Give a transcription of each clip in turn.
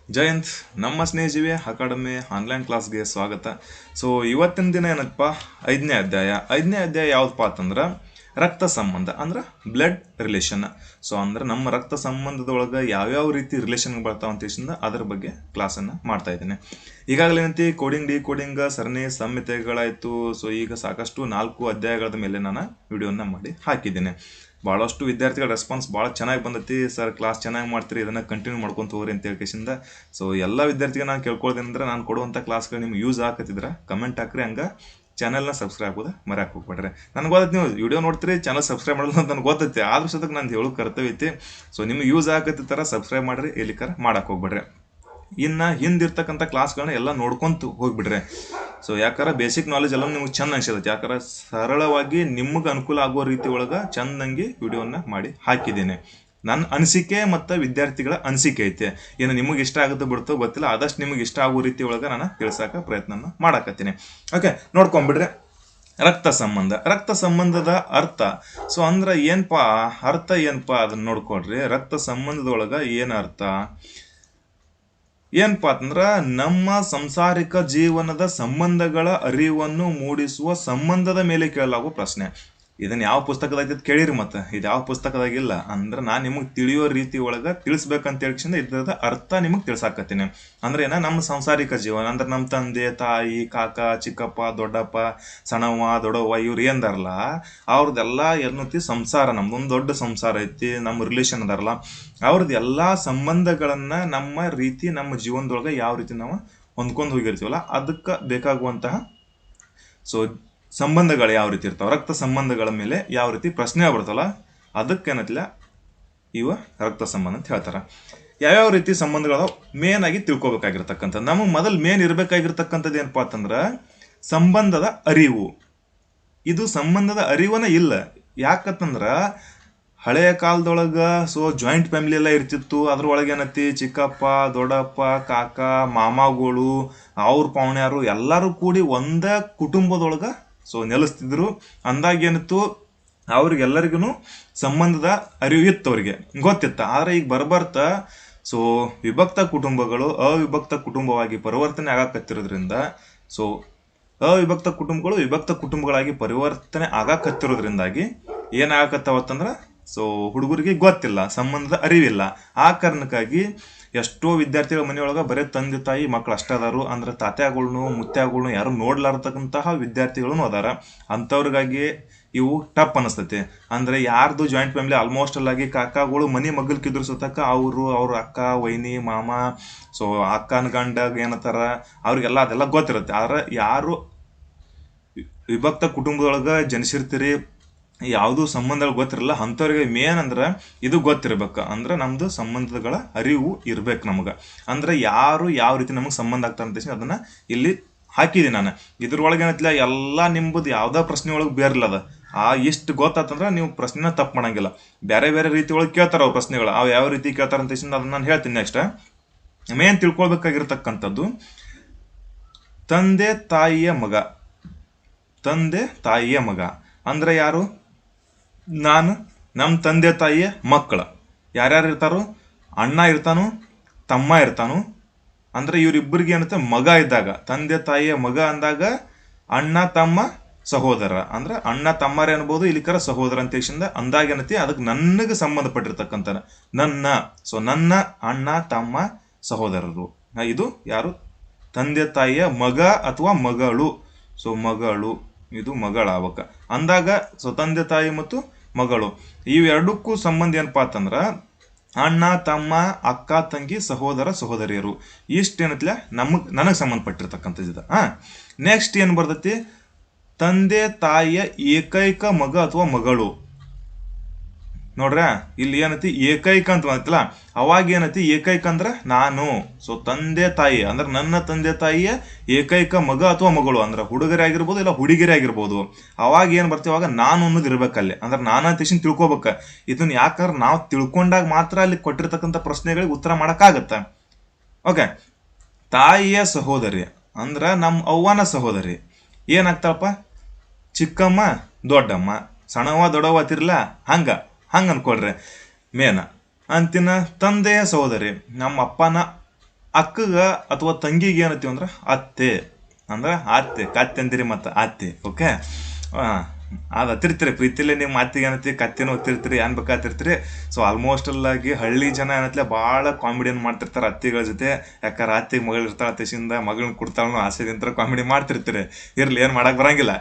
ಜಯಂತ್ ನಮ್ಮ ಸ್ನೇಹಜೀವಿ academy online ಕ್ಲಾಸ್ಗೆ ಸ್ವಾಗತ. ಸೊ ಇವತ್ತಿನ ದಿನ ಏನಪ್ಪ, ಐದನೇ ಅಧ್ಯಾಯ ಯಾವ್ದಪ್ಪ ಅಂತಂದ್ರೆ ರಕ್ತ ಸಂಬಂಧ ಅಂದ್ರೆ ಬ್ಲಡ್ ರಿಲೇಷನ್. ಸೊ ಅಂದ್ರೆ ನಮ್ಮ ರಕ್ತ ಸಂಬಂಧದೊಳಗೆ ಯಾವ್ಯಾವ ರೀತಿ ರಿಲೇಷನ್ ಬರ್ತಾವ ಅಂತ ಅದ್ರ ಬಗ್ಗೆ ಕ್ಲಾಸನ್ನು ಮಾಡ್ತಾ ಇದ್ದೇನೆ. ಈಗಾಗಲೇ ಏನಂತಿ ಕೋಡಿಂಗ್ ಡಿಕೋಡಿಂಗ್ ಸರಣಿ ಸಂಹಿತೆಗಳಾಯಿತು. ಸೊ ಈಗ ಸಾಕಷ್ಟು 4 ಅಧ್ಯಾಯಗಳ ಮೇಲೆ ನಾನು ವಿಡಿಯೋನ ಮಾಡಿ ಹಾಕಿದ್ದೇನೆ. ಭಾಳಷ್ಟು ವಿದ್ಯಾರ್ಥಿಗಳ ರೆಸ್ಪಾನ್ಸ್ ಭಾಳ ಚೆನ್ನಾಗಿ ಬಂದೈತಿ. ಸರ್ ಕ್ಲಾಸ್ ಚೆನ್ನಾಗಿ ಮಾಡ್ತೀರಿ, ಇದನ್ನು ಕಂಟಿನ್ಯೂ ಮಾಡ್ಕೊಂತ ಹೋಗ್ರಿ ಅಂತ ಹೇಳ್ಕೇಸಿಂದ. ಸೊ ಎಲ್ಲ ವಿದ್ಯಾರ್ಥಿಗೆ ನಾನು ಕೇಳ್ಕೊಳ್ದೇನಂದ್ರೆ ನಾನು ಕೊಡುವಂಥ ಕ್ಲಾಸ್ಗಳು ನಿಮ್ಗೆ ಯೂಸ್ ಆಗತ್ತಿದ್ರೆ ಕಮೆಂಟ್ ಹಾಕ್ರಿ. ಹಂಗೆ ಚಾನಲ್ನ ಸಬ್ಸ್ಕ್ರೈಬ್ ಆಗೋದು ಮರ್ಯಾಕೆ ಹೋಗ್ಬೇಡ್ರಿ. ನನಗೆ ಗೊತ್ತೈತಿ ನೀವು ವಿಡಿಯೋ ನೋಡ್ತೀರಿ, ಚಾನಲ್ ಸಬ್ಸ್ಕ್ರೈಬ್ ಮಾಡಲ್ಲ ಅಂತ ನನಗೆ ಗೊತ್ತೈತಿ. ಆದ್ರೂ ಸದಕ್ಕೆ ನಾನು ಹೇಳೋ ಕರ್ತವ್ಯ ಐತಿ. ಸೊ ನಿಮ್ಗೆ ಯೂಸ್ ಆಗತ್ತೆ ಥರ ಸಬ್ಸ್ಕ್ರೈಬ್ ಮಾಡಿರಿ, ಎಲ್ಲಿಕಾರ ಮಾಡಕ್ಕೆ ಹೋಗ್ಬೇಡ್ರಿ. ಇನ್ನು ಹಿಂದಿರ್ತಕ್ಕಂಥ ಕ್ಲಾಸ್ಗಳನ್ನ ಎಲ್ಲ ನೋಡ್ಕೊಂತ ಹೋಗ್ಬಿಡ್ರಿ. ಸೊ ಯಾಕಾರ ಬೇಸಿಕ್ ನಾಲೆಜ್ ಎಲ್ಲ ನಿಮ್ಗೆ ಚಂದ ಅನ್ಸಿರುತ್ತೆ. ಯಾಕಾರ ಸರಳವಾಗಿ ನಿಮ್ಗೆ ಅನುಕೂಲ ಆಗೋ ರೀತಿ ಒಳಗೆ ಚಂದಂಗಿ ವಿಡಿಯೋನ ಮಾಡಿ ಹಾಕಿದ್ದೇನೆ. ನನ್ನ ಅನಿಸಿಕೆ ಮತ್ತು ವಿದ್ಯಾರ್ಥಿಗಳ ಅನಿಸಿಕೆ ಐತೆ. ಏನು ನಿಮಗೆ ಇಷ್ಟ ಆಗುತ್ತೆ ಬಿಡ್ತೋ ಗೊತ್ತಿಲ್ಲ, ಆದಷ್ಟು ನಿಮಗೆ ಇಷ್ಟ ಆಗೋ ರೀತಿ ಒಳಗೆ ನಾನು ತಿಳ್ಸೋಕೆ ಪ್ರಯತ್ನ ಮಾಡಾಕತ್ತೀನಿ. ಓಕೆ, ನೋಡ್ಕೊಂಬಿಡ್ರಿ. ರಕ್ತ ಸಂಬಂಧದ ಅರ್ಥ. ಸೊ ಅಂದ್ರೆ ಏನಪ್ಪ ಅರ್ಥ, ಏನಪ್ಪ ಅದನ್ನ ನೋಡ್ಕೊಡ್ರಿ. ರಕ್ತ ಸಂಬಂಧದೊಳಗೆ ಏನು ಅರ್ಥ ಏನಪ್ಪಾ ಅಂತಂದ್ರ ನಮ್ಮ ಸಂಸಾರಿಕ ಜೀವನದ ಸಂಬಂಧಗಳ ಅರಿವನ್ನು ಮೂಡಿಸುವ ಸಂಬಂಧದ ಮೇಲೆ ಕೇಳಲಾಗುವ ಪ್ರಶ್ನೆ. ಇದನ್ನ ಯಾವ ಪುಸ್ತಕದಾಗ ಕೇಳಿರಿ, ಮತ್ತೆ ಇದು ಯಾವ ಪುಸ್ತಕದಾಗಿಲ್ಲ. ಅಂದ್ರೆ ನಾನು ನಿಮಗೆ ತಿಳಿಯೋ ರೀತಿ ಒಳಗೆ ತಿಳಿಸ್ಬೇಕಂತ ಹೇಳ್ಕೊಂಡು ಇದ್ರದ ಅರ್ಥ ನಿಮಗೆ ತಿಳ್ಸಾಕತ್ತೀನಿ. ಅಂದ್ರೆ ಏನ, ನಮ್ಮ ಸಂಸಾರಿಕ ಜೀವನ ಅಂದ್ರೆ ನಮ್ಮ ತಂದೆ ತಾಯಿ ಕಾಕ ಚಿಕ್ಕಪ್ಪ ದೊಡ್ಡಪ್ಪ ಸಣ್ಣವ್ವ ದೊಡ್ಡವ್ವ ಇವ್ರು ಏನದಾರಲ್ಲ ಅವ್ರದ್ದೆಲ್ಲ ಏನೈತಿ ಸಂಸಾರ. ನಮ್ದೊಂದು ದೊಡ್ಡ ಸಂಸಾರ ಐತಿ, ನಮ್ಮ ರಿಲೇಷನ್ ಅದಾರಲ್ಲ ಅವ್ರದ್ದು ಎಲ್ಲ ಸಂಬಂಧಗಳನ್ನ ನಮ್ಮ ರೀತಿ ನಮ್ಮ ಜೀವನದೊಳಗೆ ಯಾವ ರೀತಿ ನಾವು ಹೊಂದ್ಕೊಂಡು ಹೋಗಿರ್ತೀವಲ್ಲ ಅದಕ್ಕೆ ಬೇಕಾಗುವಂತಹ ಸೊ ಸಂಬಂಧಗಳು ಯಾವ ರೀತಿ ಇರ್ತಾವ, ರಕ್ತ ಸಂಬಂಧಗಳ ಮೇಲೆ ಯಾವ ರೀತಿ ಪ್ರಶ್ನೆ ಬರ್ತಲ್ಲ ಅದಕ್ಕೇನತ್ತಿಲ್ಲ ಇವ ರಕ್ತ ಸಂಬಂಧ ಅಂತ ಹೇಳ್ತಾರ. ಯಾವ್ಯಾವ ರೀತಿ ಸಂಬಂಧಗಳು ಮೇನ್ ಆಗಿ ತಿಳ್ಕೊಬೇಕಾಗಿರ್ತಕ್ಕಂಥದ್ದು. ನಮಗೆ ಮೊದಲು ಮೇನ್ ಇರಬೇಕಾಗಿರ್ತಕ್ಕಂಥದ್ದು ಏನಪ್ಪಾ ಅಂತಂದ್ರೆ ಸಂಬಂಧದ ಅರಿವು. ಇದು ಸಂಬಂಧದ ಅರಿವನ ಇಲ್ಲ. ಯಾಕಂತಂದ್ರ ಹಳೆಯ ಕಾಲದೊಳಗೆ ಸೊ ಜಾಯಿಂಟ್ ಫ್ಯಾಮಿಲಿ ಎಲ್ಲ ಇರ್ತಿತ್ತು. ಅದ್ರೊಳಗೆ ಏನತಿ ಚಿಕ್ಕಪ್ಪ ದೊಡ್ಡಪ್ಪ ಕಾಕ ಮಾಮಗಳು ಅವ್ರ ಪಾವಣ್ಯಾರು ಎಲ್ಲರೂ ಕೂಡಿ ಒಂದೇ ಕುಟುಂಬದೊಳಗೆ ಸೊ ನೆಲೆಸ್ತಿದ್ರು. ಅಂದಾಗ ಏನಿತ್ತು, ಅವ್ರಿಗೆಲ್ಲರಿಗೂ ಸಂಬಂಧದ ಅರಿವು ಇತ್ತು, ಅವ್ರಿಗೆ ಗೊತ್ತಿತ್ತ. ಆದರೆ ಈಗ ಬರ್ಬರ್ತ ಸೊ ವಿಭಕ್ತ ಕುಟುಂಬಗಳು ಅವಿಭಕ್ತ ಕುಟುಂಬವಾಗಿ ಪರಿವರ್ತನೆ ಆಗಾಕತ್ತಿರೋದ್ರಿಂದ ಸೊ ಅವಿಭಕ್ತ ಕುಟುಂಬಗಳು ವಿಭಕ್ತ ಕುಟುಂಬಗಳಾಗಿ ಪರಿವರ್ತನೆ ಆಗಾಕತ್ತಿರೋದ್ರಿಂದಾಗಿ ಏನಾಗಕತ್ತಾವತ್ತಂದ್ರೆ ಸೊ ಹುಡುಗರಿಗೆ ಗೊತ್ತಿಲ್ಲ, ಸಂಬಂಧದ ಅರಿವಿಲ್ಲ. ಆ ಕಾರಣಕ್ಕಾಗಿ ಎಷ್ಟೋ ವಿದ್ಯಾರ್ಥಿಗಳ ಮನೆಯೊಳಗೆ ಬರೀ ತಂದೆ ತಾಯಿ ಮಕ್ಕಳು ಅಷ್ಟೇ ಅದಾರು. ಅಂದ್ರೆ ತಾತ್ಯಾಗಳ್ನು ಮುತ್ಯಾಗಳ್ನು ಯಾರು ನೋಡ್ಲಾರ್ತಕ್ಕಂತಹ ವಿದ್ಯಾರ್ಥಿಗಳು ಅದಾರ. ಅಂಥವ್ರಿಗಾಗಿ ಇವು ಟಪ್ ಅನಿಸ್ತೈತಿ. ಅಂದ್ರೆ ಯಾರ್ದು ಜಾಯಿಂಟ್ ಫ್ಯಾಮಿಲಿ ಆಲ್ಮೋಸ್ಟ್ ಅಲ್ಲಾಗಿ ಕಾಕಾಗಳು ಮನೆ ಮಗಲ್ಕಿದ್ರು ಸುತ್ತಕ್ಕ ಅವ್ರ ಅಕ್ಕ ವೈನಿ ಮಾಮ ಸೊ ಅಕ್ಕನ ಗಂಡಾಗ ಏನತ್ತಾರ ಅವ್ರಿಗೆಲ್ಲ ಅದೆಲ್ಲ ಗೊತ್ತಿರುತ್ತೆ. ಆದ್ರೆ ಯಾರು ವಿಭಕ್ತ ಕುಟುಂಬದೊಳಗೆ ಜನಿಸಿರ್ತೀರಿ, ಯಾವುದು ಸಂಬಂಧಗಳು ಗೊತ್ತಿರಲ್ಲ ಅಂಥವ್ರಿಗೆ ಮೇನ್ ಅಂದ್ರೆ ಇದು ಗೊತ್ತಿರ್ಬೇಕು. ಅಂದ್ರೆ ನಮ್ದು ಸಂಬಂಧಗಳ ಅರಿವು ಇರ್ಬೇಕು ನಮ್ಗೆ. ಅಂದ್ರೆ ಯಾರು ಯಾವ ರೀತಿ ನಮಗೆ ಸಂಬಂಧ ಆಗ್ತಾರೆ ಅಂತ ಅದನ್ನ ಇಲ್ಲಿ ಹಾಕಿದ್ದೀನಿ ನಾನು. ಇದ್ರೊಳಗೆ ಏನತ್ತಿಲ್ಲ ಎಲ್ಲ ನಿಂಬುದು ಯಾವ್ದೋ ಪ್ರಶ್ನೆ ಒಳಗೆ ಬೇರ್ಲದ. ಇಷ್ಟು ಗೊತ್ತಾತಂದ್ರೆ ನೀವು ಪ್ರಶ್ನೆನ ತಪ್ಪು ಮಾಡಂಗಿಲ್ಲ. ಬೇರೆ ಬೇರೆ ರೀತಿ ಒಳಗೆ ಕೇಳ್ತಾರ ಅವ್ರ ಪ್ರಶ್ನೆಗಳು. ಅವು ಯಾವ ರೀತಿ ಕೇಳ್ತಾರ ಅಂತ ಅದನ್ನ ನಾನು ಹೇಳ್ತೀನಿ. ನೆಕ್ಸ್ಟ್ ಮೇನ್ ತಿಳ್ಕೊಳ್ಬೇಕಾಗಿರ್ತಕ್ಕಂಥದ್ದು ತಂದೆ ತಾಯಿಯ ಮಗ ಅಂದ್ರೆ ಯಾರು? ನಾನು ನಮ್ಮ ತಂದೆ ತಾಯಿಯ ಮಕ್ಕಳು. ಯಾರ್ಯಾರು ಇರ್ತಾರೋ, ಅಣ್ಣ ಇರ್ತಾನು ತಮ್ಮ ಇರ್ತಾನು. ಅಂದ್ರೆ ಇವರಿಬ್ಬರಿಗೆ ಏನತ್ತೆ ಮಗ ಇದ್ದಾಗ ತಂದೆ ತಾಯಿಯ ಮಗ ಅಂದಾಗ ಅಣ್ಣ ತಮ್ಮ ಸಹೋದರ. ಅಂದ್ರೆ ಅಣ್ಣ ತಮ್ಮರೇ ಅನ್ಬೋದು, ಇಲ್ಲಿಕರ ಸಹೋದರ ಅಂತ ಅಂದಾಗ ಏನತಿ ಅದಕ್ಕೆ ನನಗೆ ಸಂಬಂಧಪಟ್ಟಿರ್ತಕ್ಕಂಥ ನನ್ನ ಅಣ್ಣ ತಮ್ಮ ಸಹೋದರರು. ಇದು ಯಾರು? ತಂದೆ ತಾಯಿಯ ಮಗ ಅಥವಾ ಮಗಳು. ಸೊ ಮಗಳು, ಇದು ಮಗಳಾವಕ ಅಂದಾಗ ಸೊ ತಂದೆ ತಾಯಿ ಮತ್ತು ಮಗಳು ಇವೆರಡಕ್ಕೂ ಸಂಬಂಧ ಏನಪ್ಪಾ ಅಂತಂದ್ರ ಅಣ್ಣ ತಮ್ಮ ಅಕ್ಕ ತಂಗಿ ಸಹೋದರ ಸಹೋದರಿಯರು. ಇಷ್ಟೇನತ್ಲ ನನಗೆ ಸಂಬಂಧಪಟ್ಟಿರ್ತಕ್ಕಂಥದ್ದು. ನೆಕ್ಸ್ಟ್ ಏನು ಬರ್ತೈತಿ? ತಂದೆ ತಾಯಿಯ ಏಕೈಕ ಮಗ ಅಥವಾ ಮಗಳು. ನೋಡ್ರ ಇಲ್ಲಿ ಏನತಿ ಏಕೈಕ ಅಂತ ಬಂತಲ್ಲ, ಅವಾಗ ಏನತಿ ಏಕೈಕ ಅಂದ್ರೆ ನಾನು. ಸೊ ತಂದೆ ತಾಯಿ ಅಂದ್ರೆ ನನ್ನ ತಂದೆ ತಾಯಿಯ ಏಕೈಕ ಮಗ ಅಥವಾ ಮಗಳು ಅಂದ್ರೆ ಹುಡುಗರೇ ಆಗಿರ್ಬೋದು ಇಲ್ಲ ಹುಡುಗಿರೇ ಆಗಿರ್ಬೋದು. ಅವಾಗ ಏನು ಬರ್ತೀವಿ, ಅವಾಗ ನಾನು ಅನ್ನೋದು ಇರ್ಬೇಕಲ್ಲಿ. ಅಂದ್ರೆ ನಾನು ಅಂತ ತಿಳ್ಕೊಬೇಕ. ಇದನ್ನ ಯಾಕಂದ್ರೆ ನಾವು ತಿಳ್ಕೊಂಡಾಗ ಮಾತ್ರ ಅಲ್ಲಿ ಕೊಟ್ಟಿರ್ತಕ್ಕಂಥ ಪ್ರಶ್ನೆಗಳಿಗೆ ಉತ್ತರ ಮಾಡಕ್ಕಾಗತ್ತ. ಓಕೆ, ತಾಯಿಯ ಸಹೋದರಿ ಅಂದ್ರೆ ನಮ್ಮ ಅವ್ವನ ಸಹೋದರಿ ಏನಾಗ್ತಾಳಪ್ಪ? ಚಿಕ್ಕಮ್ಮ ದೊಡ್ಡಮ್ಮ, ಸಣ್ಣವ್ವ ದೊಡ್ಡವ್ವ ತಿರ್ಲ ಹಂಗ ಅನ್ಕೊಳ್ರಿ ಮೇನ ಅಂತಿನ. ತಂದೆಯ ಸಹೋದರಿ ನಮ್ಮ ಅಪ್ಪನ ಅಕ್ಕಗ ಅಥವಾ ತಂಗಿಗೆ ಏನತ್ತೀವಿ ಅಂದ್ರೆ ಅತ್ತೆ ಅಂದ್ರೆ ಕತ್ತೆ ಅಂದಿರಿ ಮತ್ತು ಅತ್ತೆ. ಓಕೆ, ಅದು ಹತ್ತಿರ್ತೀರಿ ಪ್ರೀತಿಲೇ ನಿಮ್ಮ ಅತ್ತಿಗೆ ಏನತ್ತಿ ಕತ್ತಿನೂ ಹೊತ್ತಿರ್ತೀರಿ, ಏನ್ ಬೇಕಾತಿರ್ತೀರಿ. ಸೊ ಆಲ್ಮೋಸ್ಟ್ ಆಗಿ ಹಳ್ಳಿ ಜನ ಏನತ್ಲೆ ಭಾಳ ಕಾಮಿಡಿಯನ್ ಮಾಡ್ತಿರ್ತಾರೆ ಅತ್ತಿಗಳ ಜೊತೆ. ಯಾಕಂದ್ರೆ ಅತ್ತಿಗೆ ಮಗಳು ಇರ್ತಾಳೆ, ಅತ್ತಿಸಿಂದ ಮಗಳನ್ನ ಕೊಡ್ತಾಳನ್ನೋ ಆಸೆದಿಂತ ಕಾಮಿಡಿ ಮಾಡ್ತಿರ್ತೀರಿ. ಇರ್ಲಿ, ಏನು ಮಾಡಕ್ಕೆ ಬರಂಗಿಲ್ಲ.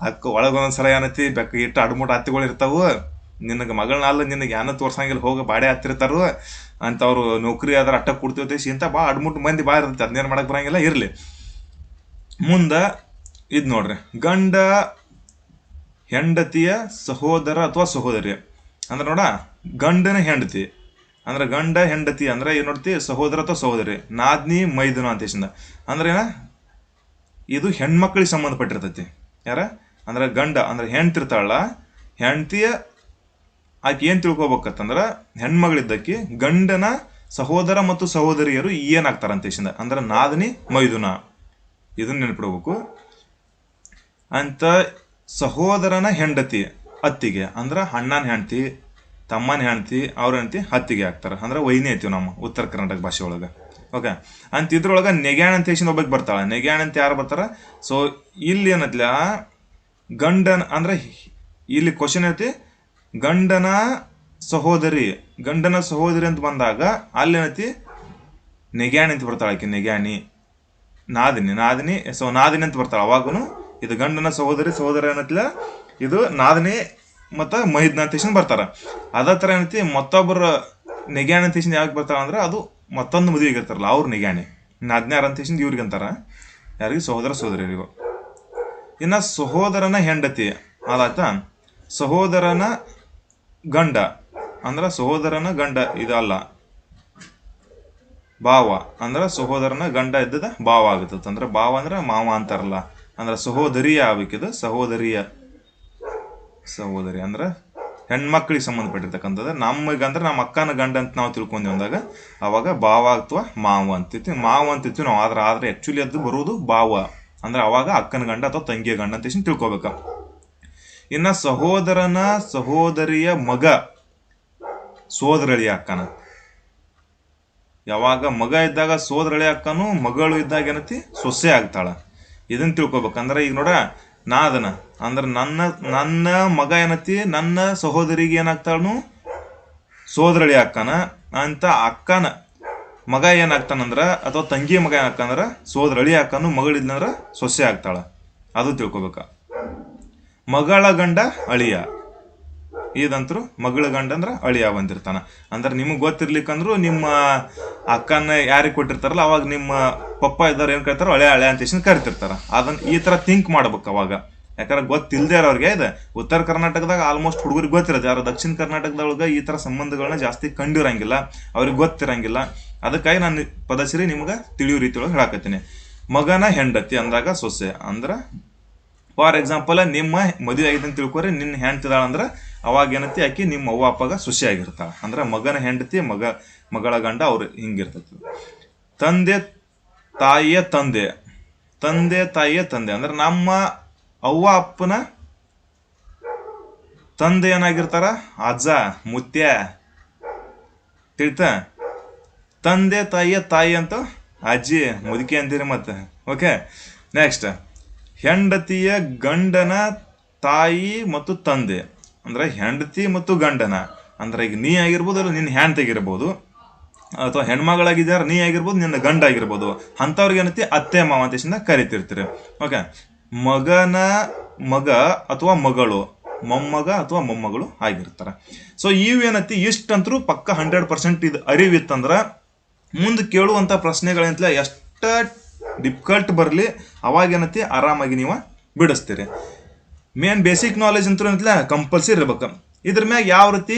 ಅಕ್ಕ ಒಳಗೊಂದೊಂದ್ಸಲ ಏನತ್ತಿ ಬೆಕ್ಕ ಇಟ್ಟು ಅಡ್ಮುಟ್ ಅತ್ತಿಗಳು ಇರ್ತಾವು. ನಿನಗೆ ಮಗಳನ್ನಲ್ಲ, ನಿನಗೆ ಏನೋ ತೋರ್ಸಂಗಿಲ್ಲ, ಹೋಗಿ ಬಾಡೆ ಹತ್ತಿರ್ತಾರು ಅಂತ. ಅವ್ರು ನೌಕರಿ ಆದ್ರೆ ಅಟ್ಟ ಕೊಡ್ತೀವಿ ಇಂತ ಭಾಳ ಅಡ್ಮುಟ್ ಮಂದಿ ಭಾಳ ಇರುತ್ತೆ. ಅದನ್ನೇನು ಮಾಡಕ್ಕೆ ಬರಂಗಿಲ್ಲ. ಇರಲಿ, ಮುಂದೆ ಇದು ನೋಡ್ರಿ, ಗಂಡ ಹೆಂಡತಿಯ ಸಹೋದರ ಅಥವಾ ಸಹೋದರಿ ಅಂದ್ರೆ ನೋಡ, ಗಂಡನ ಹೆಂಡತಿ ಅಂದ್ರೆ ಗಂಡ ಹೆಂಡತಿ ಅಂದ್ರೆ ಏನು ನೋಡ್ತಿ, ಸಹೋದರ ಅಥವಾ ಸಹೋದರಿ. ನಾದ್ನಿ ಮೈದುನ ಅಂತೇಶಿಂದ ಅಂದ್ರೆ ಏನ, ಇದು ಹೆಣ್ಮಕ್ಳಿಗೆ ಸಂಬಂಧಪಟ್ಟಿರ್ತೈತಿ. ಯಾರ ಅಂದ್ರೆ ಗಂಡ ಅಂದ್ರೆ ಹೆಣ್ತಿರ್ತಾಳ, ಹೆಂಡತಿಯ ಆಕೆ ಏನು ತಿಳ್ಕೊಬೇಕತ್ತಂದ್ರೆ ಹೆಣ್ಮಗಳಿದ್ದಕ್ಕೆ ಗಂಡನ ಸಹೋದರ ಮತ್ತು ಸಹೋದರಿಯರು ಏನಾಗ್ತಾರ ಅಂತೇಶಿಂದ ಅಂದ್ರೆ ನಾದ್ನಿ ಮೈದುನ. ಇದನ್ನ ನೆನ್ಪಿಡ್ಬೇಕು ಅಂತ. ಸಹೋದರನ ಹೆಂಡತಿ ಅತ್ತಿಗೆ ಅಂದ್ರೆ ಅಣ್ಣನ ಹೆಂಡತಿ, ತಮ್ಮನ ಹೆಂಡತಿ, ಅವ್ರ ಹೆಂಡತಿ ಹತ್ತಿಗೆ ಆಗ್ತಾರೆ. ಅಂದ್ರೆ ವೈನಿ ಐತಿವಿ ನಮ್ಮ ಉತ್ತರ ಕರ್ನಾಟಕ ಭಾಷೆ ಒಳಗೆ. ಓಕೆ, ಅಂತ ಇದ್ರೊಳಗೆ ನೆಗ್ಯಾಣ ಅಂತ ಹೇಳಿ ಒಬ್ಬಕ್ಕೆ ಬರ್ತಾಳೆ. ನೆಗ್ಯಾಣ ಅಂತ ಯಾರು ಬರ್ತಾರ? ಸೊ ಇಲ್ಲಿ ಏನತ್ಲ, ಗಂಡನ ಅಂದ್ರೆ ಇಲ್ಲಿ ಕ್ವಶನ್ ಐತಿ, ಗಂಡನ ಸಹೋದರಿ ಅಂತ ಬಂದಾಗ ಅಲ್ಲಿ ಏನೈತಿ ನೆಗ್ಯಾಣಿ ಅಂತ ಬರ್ತಾಳೆ. ಆಕೆ ನೆಗ್ಯಾಣಿ, ನಾದಿನಿ. ಸೊ ನಾದಿನಿ ಅಂತ ಬರ್ತಾಳೆ. ಅವಾಗೂ ಇದು ಗಂಡನ ಸಹೋದರ ಏನತ್ಲ, ಇದು ನಾದಿನಿ ಮತ್ತು ಮೈದ್ನ ಅಂತೇಶನ್ ಬರ್ತಾರ. ಅದೇ ಥರ ಏನೈತಿ ಮತ್ತೊಬ್ಬರ ನೆಗ್ಯಾಣಿ ಅಂತೇಶನ್ ಯಾವಾಗ ಬರ್ತಾರ ಅಂದ್ರೆ ಅದು ಮತ್ತೊಂದು ಮದುವೆಗೆ ಇರ್ತಾರಲ್ಲ ಅವ್ರು ನೆಗ್ಯಾಣಿ. ನಾದ್ನ್ಯಾರ ಅಂತೇಶನ್ ಇವ್ರಿಗೆ ಅಂತಾರ, ಯಾರಿಗೆ? ಸಹೋದರಿಗೂ. ಇನ್ನು ಸಹೋದರನ ಹೆಂಡತಿ ಅದಾಯ್ತಾ. ಸಹೋದರನ ಗಂಡ ಅಂದ್ರೆ ಸಹೋದರನ ಗಂಡ ಇದಲ್ಲ, ಭಾವ ಅಂದ್ರೆ ಸಹೋದರನ ಗಂಡ ಇದ್ದದ ಭಾವ ಆಗುತ್ತ. ಅಂದ್ರೆ ಭಾವ ಅಂದ್ರೆ ಮಾವ ಅಂತಾರಲ್ಲ, ಅಂದ್ರೆ ಸಹೋದರಿಯ ಆಗ್ಬೇಕಿದು. ಸಹೋದರಿ ಅಂದ್ರೆ ಹೆಣ್ಮಕ್ಳಿಗೆ ಸಂಬಂಧಪಟ್ಟಿರ್ತಕ್ಕಂಥದ್ದು. ನಮಗಂದ್ರೆ ನಮ್ಮ ಅಕ್ಕನ ಗಂಡ ಅಂತ ನಾವು ತಿಳ್ಕೊಂತೀವಿ ಅಂದಾಗ ಅವಾಗ ಭಾವ ಅಥವಾ ಮಾವ ಅಂತಿರ್ತೀವಿ ನಾವು. ಆದ್ರೆ ಆ್ಯಕ್ಚುಲಿ ಅದು ಬರುವುದು ಭಾವ ಅಂದ್ರೆ ಅವಾಗ ಅಕ್ಕನ ಗಂಡ ಅಥವಾ ತಂಗಿಯ ಗಂಡ ಅಂತ ತಿಳ್ಕೊಬೇಕು. ಇನ್ನು ಸಹೋದರನ ಸಹೋದರಿಯ ಮಗ ಸೋದರಳಿ ಅಕ್ಕನ. ಯಾವಾಗ ಮಗ ಇದ್ದಾಗ ಸೋದರಳಿ ಅಕ್ಕನು, ಮಗಳು ಇದ್ದಾಗ ಏನತಿ ಸೊಸೆ ಆಗ್ತಾಳ. ಇದನ್ನ ತಿಳ್ಕೊಬೇಕಂದ್ರೆ ಈಗ ನೋಡ, ನಾದನ ಅಂದ್ರೆ ನನ್ನ ಮಗ ಏನತಿ ನನ್ನ ಸಹೋದರಿಗೆ ಏನಾಗ್ತಾಳನು ಸೋದರಳಿ ಅಕ್ಕನ ಅಂತ. ಅಕ್ಕನ ಮಗ ಏನಾಗ್ತಾನಂದ್ರ ಅಥವಾ ತಂಗಿಯ ಮಗ ಏನಾಗ್ತಾನಂದ್ರ ಸೋದರಳಿ ಅಕ್ಕನು, ಮಗಳಿದ್ನಂದ್ರ ಸೊಸೆ ಆಗ್ತಾಳ. ಅದು ತಿಳ್ಕೊಬೇಕ. ಮಗಳ ಗಂಡ ಅಳಿಯ, ಇದಂತರು ಮಗಳ ಗಂಡ ಅಂದ್ರೆ ಅಳಿಯ ಬಂದಿರ್ತಾನ. ಅಂದ್ರೆ ನಿಮಗೆ ಗೊತ್ತಿರ್ಲಿಕ್ಕಂದ್ರು ನಿಮ್ಮ ಅಕ್ಕನ ಯಾರಿಗೆ ಕೊಟ್ಟಿರ್ತಾರಲ್ಲ ಅವಾಗ ನಿಮ್ಮ ಪಪ್ಪ ಇದ್ದವ್ರು ಏನು ಕರಿತಾರೋ ಹಳೆ ಅಂತ ಕರಿತಿರ್ತಾರ. ಅದನ್ನ ಈ ಥರ ಥಿಂಕ್ ಮಾಡ್ಬೇಕು ಅವಾಗ. ಯಾಕಂದ್ರೆ ಗೊತ್ತಿಲ್ಲದೆ ಇರೋರಿಗೆ ಇದೆ. ಉತ್ತರ ಕರ್ನಾಟಕದಾಗ ಆಲ್ಮೋಸ್ಟ್ ಹುಡುಗರಿಗೆ ಗೊತ್ತಿರೋದು, ಯಾರು ದಕ್ಷಿಣ ಕರ್ನಾಟಕದೊಳಗೆ ಈ ಥರ ಸಂಬಂಧಗಳನ್ನ ಜಾಸ್ತಿ ಕಂಡಿರಂಗಿಲ್ಲ, ಅವ್ರಿಗೆ ಗೊತ್ತಿರಂಗಿಲ್ಲ. ಅದಕ್ಕಾಗಿ ನಾನು ಪದಸರಿ ನಿಮ್ಗೆ ತಿಳಿಯೋ ರೀತಿಯೊಳಗೆ ಹೇಳಕತ್ತೀನಿ. ಮಗನ ಹೆಂಡತಿ ಅಂದಾಗ ಸೊಸೆ ಅಂದ್ರೆ, ಫಾರ್ ಎಕ್ಸಾಂಪಲ್ ನಿಮ್ಮ ಮದುವೆ ಆಗಿದೆ ಅಂತ ತಿಳ್ಕೊರಿ, ನಿನ್ನ ಹೆಂಡ್ತಿದಾಳ ಅಂದ್ರೆ ಅವಾಗ ಏನತಿ ಆಕಿ ನಿಮ್ಮ ಅವ್ವ ಅಪ್ಪಗ ಸೊಸೆ ಆಗಿರ್ತಾಳ. ಅಂದ್ರೆ ಮಗನ ಹೆಂಡತಿ ಮಗಳ ಗಂಡ ಅವ್ರು ಹಿಂಗಿರ್ತೈತಿ. ತಂದೆ ತಾಯಿಯ ತಂದೆ ಅಂದ್ರೆ ನಮ್ಮ ಅವ್ವ ಅಪ್ಪನ ತಂದೆ ಏನಾಗಿರ್ತಾರ, ಅಜ್ಜ ಮುತ್ಯ, ತಿಳಿತ. ತಂದೆ ತಾಯಿಯ ತಾಯಿ ಅಂತ ಅಜ್ಜಿ ಮುದುಕಿ ಅಂತೀರಿ ಮತ್ತೆ. ಓಕೆ, ನೆಕ್ಸ್ಟ್ ಹೆಂಡತಿಯ ಗಂಡನ ತಾಯಿ ಮತ್ತು ತಂದೆ ಅಂದ್ರೆ ಹೆಂಡತಿ ಮತ್ತು ಗಂಡನ ಅಂದ್ರೆ ಈಗ ನೀ ಆಗಿರ್ಬೋದು, ಅಲ್ಲ ನಿನ್ನ ಹೆಂಡತಿಗಿರ್ಬೋದು, ಅಥವಾ ಹೆಣ್ಮಗಳಾಗಿದ್ದಾರೆ ನೀ ಆಗಿರ್ಬೋದು, ನಿನ್ನ ಗಂಡ ಆಗಿರ್ಬೋದು. ಅಂಥವ್ರಿಗೆ ಏನೈತಿ ಅತ್ತೆ ಮಾವ ಅಂತ ಕರಿತಿರ್ತೀರಿ. ಓಕೆ, ಮಗನ ಮಗ ಅಥವಾ ಮಗಳು, ಮೊಮ್ಮಗ ಅಥವಾ ಮೊಮ್ಮಗಳು ಆಗಿರ್ತಾರೆ. ಸೊ ಇವೇನೈತಿ ಇಷ್ಟಂತರೂ ಪಕ್ಕ 100% ಇದು ಅರಿವಿತ್ತಂದ್ರೆ ಮುಂದೆ ಕೇಳುವಂಥ ಪ್ರಶ್ನೆಗಳಂತಲೇ ಎಷ್ಟು ಡಿಫಿಕಲ್ಟ್ ಬರಲಿ ಅವಾಗೇನೈತಿ ಆರಾಮಾಗಿ ನೀವು ಬಿಡಿಸ್ತೀರಿ. ಮೇನ್ ಬೇಸಿಕ್ ನಾಲೆಜ್ ಅಂತೂ ಏನಂತಲೇ ಕಂಪಲ್ಸರಿ ಇರ್ಬೇಕು. ಇದ್ರ ಮ್ಯಾಗ ಯಾವ ರೀತಿ,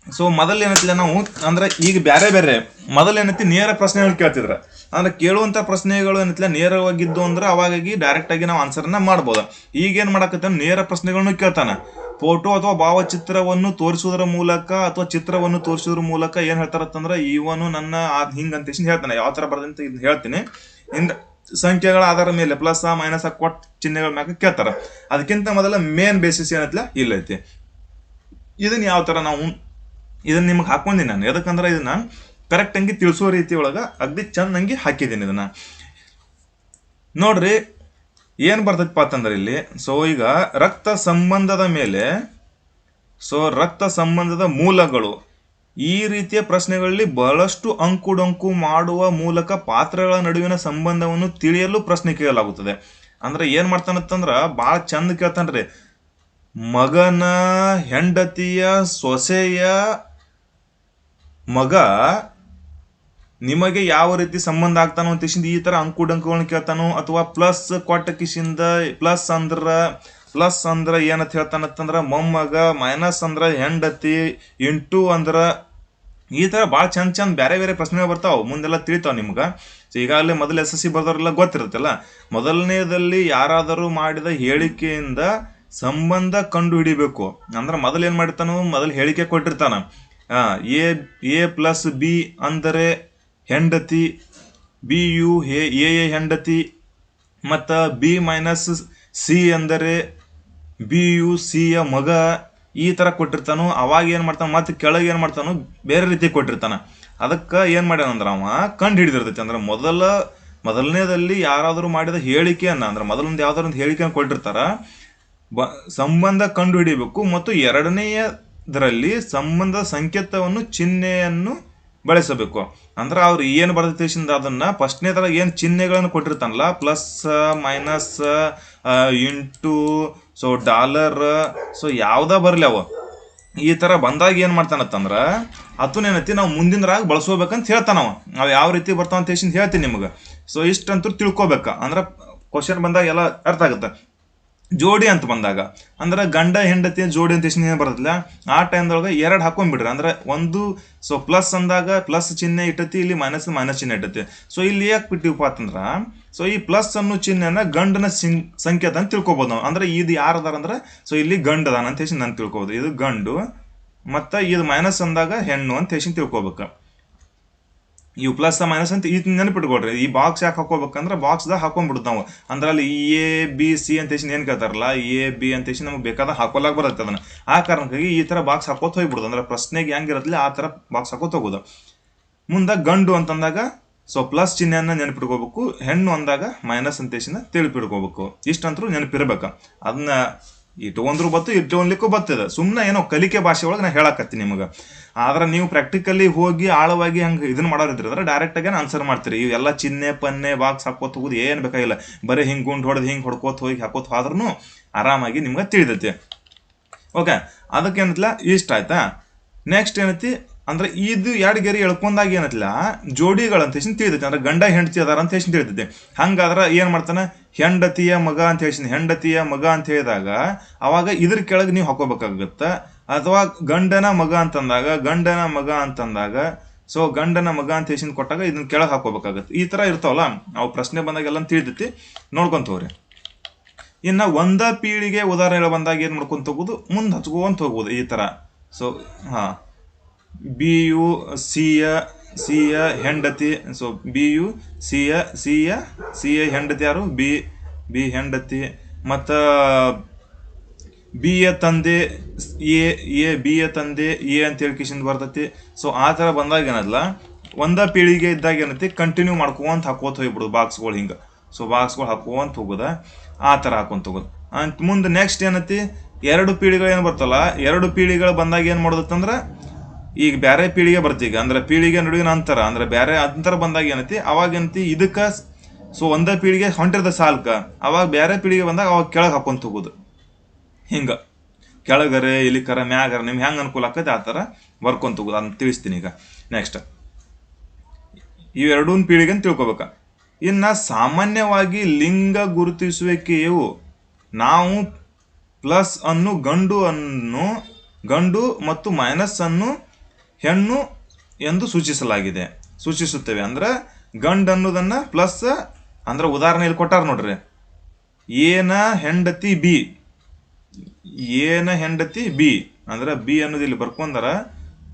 ಸೊ ಮೊದಲೇನೈತಿಲ್ಲ ನಾವು ಅಂದ್ರೆ ಈಗ ಬೇರೆ ಮೊದಲೇನೈತಿ ನೇರ ಪ್ರಶ್ನೆಗಳು ಕೇಳ್ತಿದ್ರ. ಅಂದ್ರೆ ಕೇಳುವಂಥ ಪ್ರಶ್ನೆಗಳು ಏನೈತಿಲ್ಲ ನೇರವಾಗಿದ್ದು ಅಂದ್ರೆ ಅವಾಗಾಗಿ ಡೈರೆಕ್ಟಾಗಿ ನಾವು ಆನ್ಸರ್ನ ಮಾಡ್ಬೋದು. ಈಗೇನು ಮಾಡಕತ್ತ ನೇರ ಪ್ರಶ್ನೆಗಳನ್ನು ಕೇಳ್ತಾನೆ. ಫೋಟೋ ಅಥವಾ ಭಾವಚಿತ್ರವನ್ನು ತೋರಿಸೋದ್ರ ಮೂಲಕ ಅಥವಾ ಚಿತ್ರವನ್ನು ತೋರಿಸೋದ್ರ ಮೂಲಕ ಏನು ಹೇಳ್ತಾರತ್ತಂದ್ರೆ ಇವನು ನನ್ನ ಹಿಂಗಂತ ಹೇಳ್ತಾನೆ. ಯಾವ ಥರ ಬರ್ದಂತ ಇದನ್ನ ಹೇಳ್ತೀನಿ. ಸಂಖ್ಯೆಗಳ ಆಧಾರ ಮೇಲೆ ಪ್ಲಸ್ ಮೈನಸ್ ಕೊಟ್ಟ ಚಿಹ್ನೆಗಳ ಮ್ಯಾಗ ಕೇಳ್ತಾರ. ಅದಕ್ಕಿಂತ ಮೊದಲ ಮೇನ್ ಬೇಸಿಸ್ ಏನೈತಿಲ್ಲ ಇಲ್ಲೈತಿ. ಇದನ್ನ ಯಾವ ಥರ ನಾವು ಇದನ್ನ ನಿಮ್ಗೆ ಹಾಕೊಂಡಿನಿ ನಾನು. ಯಾಕಂದ್ರೆ ಇದನ್ನ ಕರೆಕ್ಟಂಗಿ ತಿಳಿಸೋ ರೀತಿ ಒಳಗೆ ಅಗ್ದಿ ಚೆನ್ನಾಗಿ ಹಾಕಿದ್ದೀನಿ ಇದನ್ನ. ನೋಡ್ರಿ ಏನು ಬರ್ತೈತಪ್ಪ ಅಂತಂದ್ರೆ ಇಲ್ಲಿ, ಸೊ ಈಗ ರಕ್ತ ಸಂಬಂಧದ ಮೇಲೆ, ಸೊ ರಕ್ತ ಸಂಬಂಧದ ಮೂಲಗಳು, ಈ ರೀತಿಯ ಪ್ರಶ್ನೆಗಳಲ್ಲಿ ಬಹಳಷ್ಟು ಅಂಕುಡೊಂಕು ಮಾಡುವ ಮೂಲಕ ಪಾತ್ರಗಳ ನಡುವಿನ ಸಂಬಂಧವನ್ನು ತಿಳಿಯಲು ಪ್ರಶ್ನೆ ಕೇಳಲಾಗುತ್ತದೆ. ಅಂದ್ರೆ ಏನ್ ಮಾಡ್ತಾನಂತಂದ್ರ ಭಾಳ ಚಂದ ಕೇಳ್ತಾನ್ರಿ. ಮಗನ ಹೆಂಡತಿಯ ಸೊಸೆಯ ಮಗ ನಿಮಗೆ ಯಾವ ರೀತಿ ಸಂಬಂಧ ಆಗ್ತಾನೋ ಅಂತ ಈ ತರ ಅಂಕುಡಂಕುಗಳನ್ನ ಕೇಳ್ತಾನೋ, ಅಥವಾ ಪ್ಲಸ್ ಕೊಟ್ಟ ಕಿಸಿಂದ ಪ್ಲಸ್ ಅಂದ್ರ ಏನಂತ ಹೇಳ್ತಾನಂತಂದ್ರ ಮೊಮ್ಮಗ, ಮೈನಸ್ ಅಂದ್ರ ಹೆಂಡತಿ, ಇಂಟು ಅಂದ್ರ ಈ ತರ ಭಾಳ ಚಂದ ಬೇರೆ ಬೇರೆ ಪ್ರಶ್ನೆಗಳು ಬರ್ತಾವ, ಮುಂದೆಲ್ಲ ತಿಳಿತಾವ ನಿಮ್ಗೆ. ಸೊ ಈಗಾಗಲೇ ಮೊದಲು SSC ಬರ್ದವ್ರೆಲ್ಲ ಗೊತ್ತಿರುತ್ತಲ್ಲ. ಮೊದಲನೇದಲ್ಲಿ ಯಾರಾದರೂ ಮಾಡಿದ ಹೇಳಿಕೆಯಿಂದ ಸಂಬಂಧ ಕಂಡು ಹಿಡಿಬೇಕು. ಅಂದ್ರೆ ಮೊದಲು ಏನ್ ಮಾಡಿರ್ತಾನು, ಮೊದಲು ಹೇಳಿಕೆ ಕೊಟ್ಟಿರ್ತಾನ, ಎ ಪ್ಲಸ್ ಬಿ ಅಂದರೆ ಹೆಂಡತಿ, ಬಿ ಯು ಎ ಹೆಂಡತಿ, ಮತ್ತು ಬಿ ಮೈನಸ್ ಸಿ ಅಂದರೆ ಬಿ ಯು ಸಿಯ ಮಗ, ಈ ಥರ ಕೊಟ್ಟಿರ್ತಾನು. ಅವಾಗ ಏನು ಮಾಡ್ತಾನೆ, ಮತ್ತೆ ಕೆಳಗೆ ಏನು ಮಾಡ್ತಾನು, ಬೇರೆ ರೀತಿ ಕೊಟ್ಟಿರ್ತಾನೆ. ಅದಕ್ಕೆ ಏನು ಮಾಡ್ಯಾನಂದ್ರೆ ಅವ ಕಂಡು ಹಿಡಿದಿರ್ತೈತಿ. ಅಂದ್ರೆ ಮೊದಲನೇದಲ್ಲಿ ಯಾರಾದರೂ ಮಾಡಿದ ಹೇಳಿಕೆಯನ್ನು, ಅಂದ್ರೆ ಮೊದಲೊಂದು ಯಾವ್ದಾರು ಒಂದು ಹೇಳಿಕೆಯನ್ನು ಕೊಟ್ಟಿರ್ತಾರ, ಸಂಬಂಧ ಕಂಡು ಹಿಡಿಬೇಕು. ಮತ್ತು ಎರಡನೆಯದರಲ್ಲಿ ಸಂಬಂಧದ ಸಂಕೇತವನ್ನು, ಚಿಹ್ನೆಯನ್ನು ಬಳಸಬೇಕು. ಅಂದ್ರೆ ಅವ್ರು ಏನು ಬರ್ತೈತಿಂದ ಅದನ್ನ ಫಸ್ಟ್ನೇದಾಗ ಏನು ಚಿಹ್ನೆಗಳನ್ನು ಕೊಟ್ಟಿರ್ತಾನಲ್ಲ, plus minus into, so dollar, so ಯಾವ್ದ ಬರಲಿ ಅವ ಈ ತರ ಬಂದಾಗ ಏನ್ ಮಾಡ್ತಾನತ್ತಂದ್ರ ಅದನ್ನೇನೈತಿ ನಾವು ಮುಂದಿನರಾಗ ಬಳಸ್ಕೋಬೇಕಂತ ಹೇಳ್ತಾನವ. ನಾವು ಯಾವ ರೀತಿ ಬರ್ತಾವ ಅಂತ ಹೇಳ್ತೀನಿ ನಿಮ್ಗೆ. ಸೊ ಇಷ್ಟಂತೂ ತಿಳ್ಕೊಬೇಕ. ಅಂದ್ರೆ ಕ್ವಶನ್ ಬಂದಾಗ ಎಲ್ಲ ಅರ್ಥ ಆಗುತ್ತೆ. ಜೋಡಿ ಅಂತ ಬಂದಾಗ ಅಂದ್ರೆ ಗಂಡ ಹೆಂಡತಿ ಜೋಡಿ ಅಂತ ಏನು ಬರ್ತಲ್ಲ, ಆ ಟೈಮ್ದೊಳಗೆ ಎರಡು ಹಾಕೊಂಡ್ಬಿಡ್ರಿ. ಅಂದ್ರೆ ಒಂದು, ಸೊ ಪ್ಲಸ್ ಅಂದಾಗ ಪ್ಲಸ್ ಚಿಹ್ನೆ ಇಟ್ಟತಿ, ಇಲ್ಲಿ ಮೈನಸ್ ಚಿಹ್ನೆ ಇಟ್ಟತಿ. ಸೊ ಇಲ್ಲಿ ಯಾಕೆ ಬಿಟ್ಟಿವಪ್ಪ ಅಂತಂದ್ರ, ಸೊ ಈ ಪ್ಲಸ್ ಅನ್ನೋ ಚಿಹ್ನೆನ ಗಂಡನ ಸಂಕೇತ ಅಂತ ತಿಳ್ಕೊಬೋದು ನಾವು. ಅಂದ್ರೆ ಇದು ಯಾರದಾರ ಅಂದ್ರೆ, ಸೊ ಇಲ್ಲಿ ಗಂಡ ಅದಾನ ಅಂತ ನಾನು ತಿಳ್ಕೊಬೋದು, ಇದು ಗಂಡು. ಮತ್ತು ಇದು ಮೈನಸ್ ಅಂದಾಗ ಹೆಣ್ಣು ಅಂತ ತಿಳ್ಕೊಬೇಕು. ಇವು ಪ್ಲಸ್ ಮೈನಸ್ ಅಂತ ಈ ನೆನಪಿಟ್ಕೊಳ್ರಿ. ಈ ಬಾಕ್ಸ್ ಯಾಕೆ ಹಾಕೋಬೇಕಂದ್ರೆ ಬಾಕ್ಸ್ದಾಗ ಹಾಕೊಂಡ್ಬಿಡುತ್ತೆ ನಾವು. ಅಂದ್ರೆ ಅಲ್ಲಿ ಎ ಬಿ ಸಿ ಅಂತ ಏನು ಕೇಳ್ತಾರಲ್ಲ, ಎ ಬಿ ಅಂತ ನಮ್ಗೆ ಬೇಕಾದ ಹಾಕೋಲಾಗ ಬರುತ್ತೆ ಅದನ್ನ. ಆ ಕಾರಣಕ್ಕಾಗಿ ಈ ಥರ ಬಾಕ್ಸ್ ಹಾಕೋತ ಹೋಗ್ಬಿಡುದು. ಅಂದ್ರೆ ಪ್ರಶ್ನೆಗೆ ಹೆಂಗಿರತ್ತಲ್ಲ ಆ ಥರ ಬಾಕ್ಸ್ ಹಾಕೋತ ಹೋಗೋದು. ಮುಂದೆ ಗಂಡು ಅಂತಂದಾಗ ಸೊ ಪ್ಲಸ್ ಚಿಹ್ನೆಯನ್ನ ನೆನಪಿಟ್ಕೋಬೇಕು, ಹೆಣ್ಣು ಅಂದಾಗ ಮೈನಸ್ ಅಂತ ತಿಳಿಪಿಟ್ಕೋಬೇಕು. ಇಷ್ಟಂತರೂ ನೆನಪಿರ್ಬೇಕು. ಅದನ್ನ ಇಟ್ಕೊಂಡ್ರು ಬತ್ತು, ಇಟ್ಕೊಳ್ಲಿಕ್ಕೂ ಬರ್ತದೆ. ಸುಮ್ಮನೆ ಏನೋ ಕಲಿಕೆ ಭಾಷೆ ಒಳಗೆ ನಾನು ಹೇಳಕತ್ತೀನಿ ನಿಮಗೆ. ಆದ್ರೆ ನೀವು ಪ್ರಾಕ್ಟಿಕಲಿ ಹೋಗಿ ಆಳವಾಗಿ ಹಂಗೆ ಇದನ್ನ ಮಾಡೋರಿದ್ರಿ ಅಂದ್ರೆ ಡೈರೆಕ್ಟಾಗಿ ಆನ್ಸರ್ ಮಾಡ್ತೀರಿ. ಇವೆಲ್ಲ ಚಿಹ್ನೆ ಪನ್ನೆ ಬಾಕ್ಸ್ ಹಾಕೋತ ಹೋಗೋದು ಏನು ಬೇಕಾಗಿಲ್ಲ. ಬರೀ ಹಿಂಗೆ ಗುಂಡು ಹೊಡೆದು ಹಿಂಗೆ ಹೊಡ್ಕೋತ ಹೋಗಿ ಹಾಕೋತ ಹೋದ್ರೂ ಆರಾಮಾಗಿ ನಿಮ್ಗೆ ತಿಳಿದೈತಿ. ಓಕೆ, ಅದಕ್ಕೆ ಏನೈತಿಲ್ಲ ಇಷ್ಟ ಆಯ್ತಾ. ನೆಕ್ಸ್ಟ್ ಏನೈತಿ ಅಂದ್ರೆ ಇದು ಎರಡು ಗೆರೆ ಎಳ್ಕೊಂಡಾಗ ಏನೈತಿಲ್ಲ ಜೋಡಿಗಳಂತ ತಿಳಿದೈತಿ. ಅಂದ್ರೆ ಗಂಡ ಹೆಂಡತಿ ಅದಾರ ಅಂತ ತಿಳಿದೈತಿ. ಹಂಗಾದ್ರೆ ಏನು ಮಾಡ್ತಾನೆ, ಹೆಂಡತಿಯ ಮಗ ಅಂತ ಹೆಂಡತಿಯ ಮಗ ಅಂತ ಹೇಳಿದಾಗ ಅವಾಗ ಇದ್ರ ಕೆಳಗೆ ನೀವು ಹಾಕೋಬೇಕಾಗತ್ತ. ಅಥವಾ ಗಂಡನ ಮಗ ಅಂತಂದಾಗ ಸೊ ಗಂಡನ ಮಗ ಅಂತ ಕೊಟ್ಟಾಗ ಇದನ್ನ ಕೆಳಗೆ ಹಾಕೋಬೇಕಾಗತ್ತೆ. ಈ ತರ ಇರ್ತಾವಲ್ಲ ಅವು ಪ್ರಶ್ನೆ ಬಂದಾಗ ಎಲ್ಲ ತಿಳಿದೈತಿ, ನೋಡ್ಕೊಂತ ಹೋಗ್ರಿ. ಇನ್ನ ಒಂದ ಪೀಳಿಗೆ ಉದಾಹರಣೆ ಬಂದಾಗ ಏನ್ ಮಾಡ್ಕೊಂತ ಹೋಗುದು, ಮುಂದೆ ಹಚ್ಕೊಂತ ಹೋಗ್ಬೋದು ಈ ತರ. ಸೊ ಬಿ ಯು ಸಿಯ ಹೆಂಡತಿ, ಸೊ ಬಿ ಯು ಸಿಯ ಹೆಂಡತಿ ಯಾರು, ಬಿ ಹೆಂಡತಿ. ಮತ್ತು ಬಿ ಯ ತಂದೆ ಬಿ ಯ ತಂದೆ ಎ ಅಂತ ಹೇಳಿ ಬರ್ತೈತಿ. ಸೊ ಆ ಥರ ಬಂದಾಗ ಏನಲ್ಲ ಒಂದ ಪೀಳಿಗೆ ಇದ್ದಾಗ ಏನೈತಿ ಕಂಟಿನ್ಯೂ ಮಾಡ್ಕೊಂತ ಹಾಕೋತ ಹೋಗ್ಬಿಡುದು ಬಾಕ್ಸ್ಗಳು ಹಿಂಗೆ. ಸೊ ಬಾಕ್ಸ್ಗಳು ಹಾಕೋಂತ ಹೋಗೋದ, ಆ ಥರ ಹಾಕೊಂತ ಹೋಗೋದು. ಅಂತ ಮುಂದೆ ನೆಕ್ಸ್ಟ್ ಏನೈತಿ, ಎರಡು ಪೀಳಿಗೆಗಳು ಏನು ಬರ್ತಲ್ಲ, ಎರಡು ಪೀಳಿಗೆಗಳು ಬಂದಾಗ ಏನು ಮಾಡೋದತ್ತಂದ್ರೆ ಈಗ ಬೇರೆ ಪೀಳಿಗೆ ಬರ್ತೀಗ. ಅಂದ್ರೆ ಪೀಳಿಗೆ ನಡುವಿನ ಅಂತರ, ಅಂದ್ರೆ ಬೇರೆ ಅಂತರ ಬಂದಾಗ ಏನೈತಿ ಅವಾಗ ಏನೈತಿ ಇದಕ್ಕೆ ಸೊ ಒಂದೇ ಪೀಳಿಗೆ ಹೊಂಟಿರದ ಸಾಲ್ಕ ಅವಾಗ ಬೇರೆ ಪೀಳಿಗೆ ಬಂದಾಗ ಅವಾಗ ಕೆಳಗೆ ಹಾಕೊಂತ ಹೋಗೋದು. ಹಿಂಗೆ ಕೆಳಗರೆ ಇಲಿಕರ ಮ್ಯಾಗರ ನಿಮ್ಗೆ ಹೆಂಗೆ ಅನುಕೂಲ ಆಕೈತೆ ಆ ಥರ ಬರ್ಕೊಂತ ಹೋಗೋದು. ಅದನ್ನ ತಿಳಿಸ್ತೀನಿ ಈಗ. ನೆಕ್ಸ್ಟ್ ಇವೆರಡೂ ಪೀಳಿಗೆ ಅಂತ ತಿಳ್ಕೊಬೇಕ. ಇನ್ನು ಸಾಮಾನ್ಯವಾಗಿ ಲಿಂಗ ಗುರುತಿಸುವಿಕೆಯು ನಾವು ಪ್ಲಸ್ ಅನ್ನು ಗಂಡು ಮತ್ತು ಮೈನಸ್ ಅನ್ನು ಹೆಣ್ಣು ಎಂದು ಸೂಚಿಸುತ್ತೇವೆ. ಅಂದ್ರೆ ಗಂಡು ಅನ್ನೋದನ್ನ ಪ್ಲಸ್, ಅಂದ್ರೆ ಉದಾಹರಣೆ ಇಲ್ಲಿ ಕೊಟ್ಟಾರ ನೋಡ್ರಿ, ಏನ ಹೆಂಡತಿ ಬಿ ಅಂದ್ರೆ ಬಿ ಅನ್ನೋದು ಇಲ್ಲಿ ಬರ್ಕೊಂಡಾರ.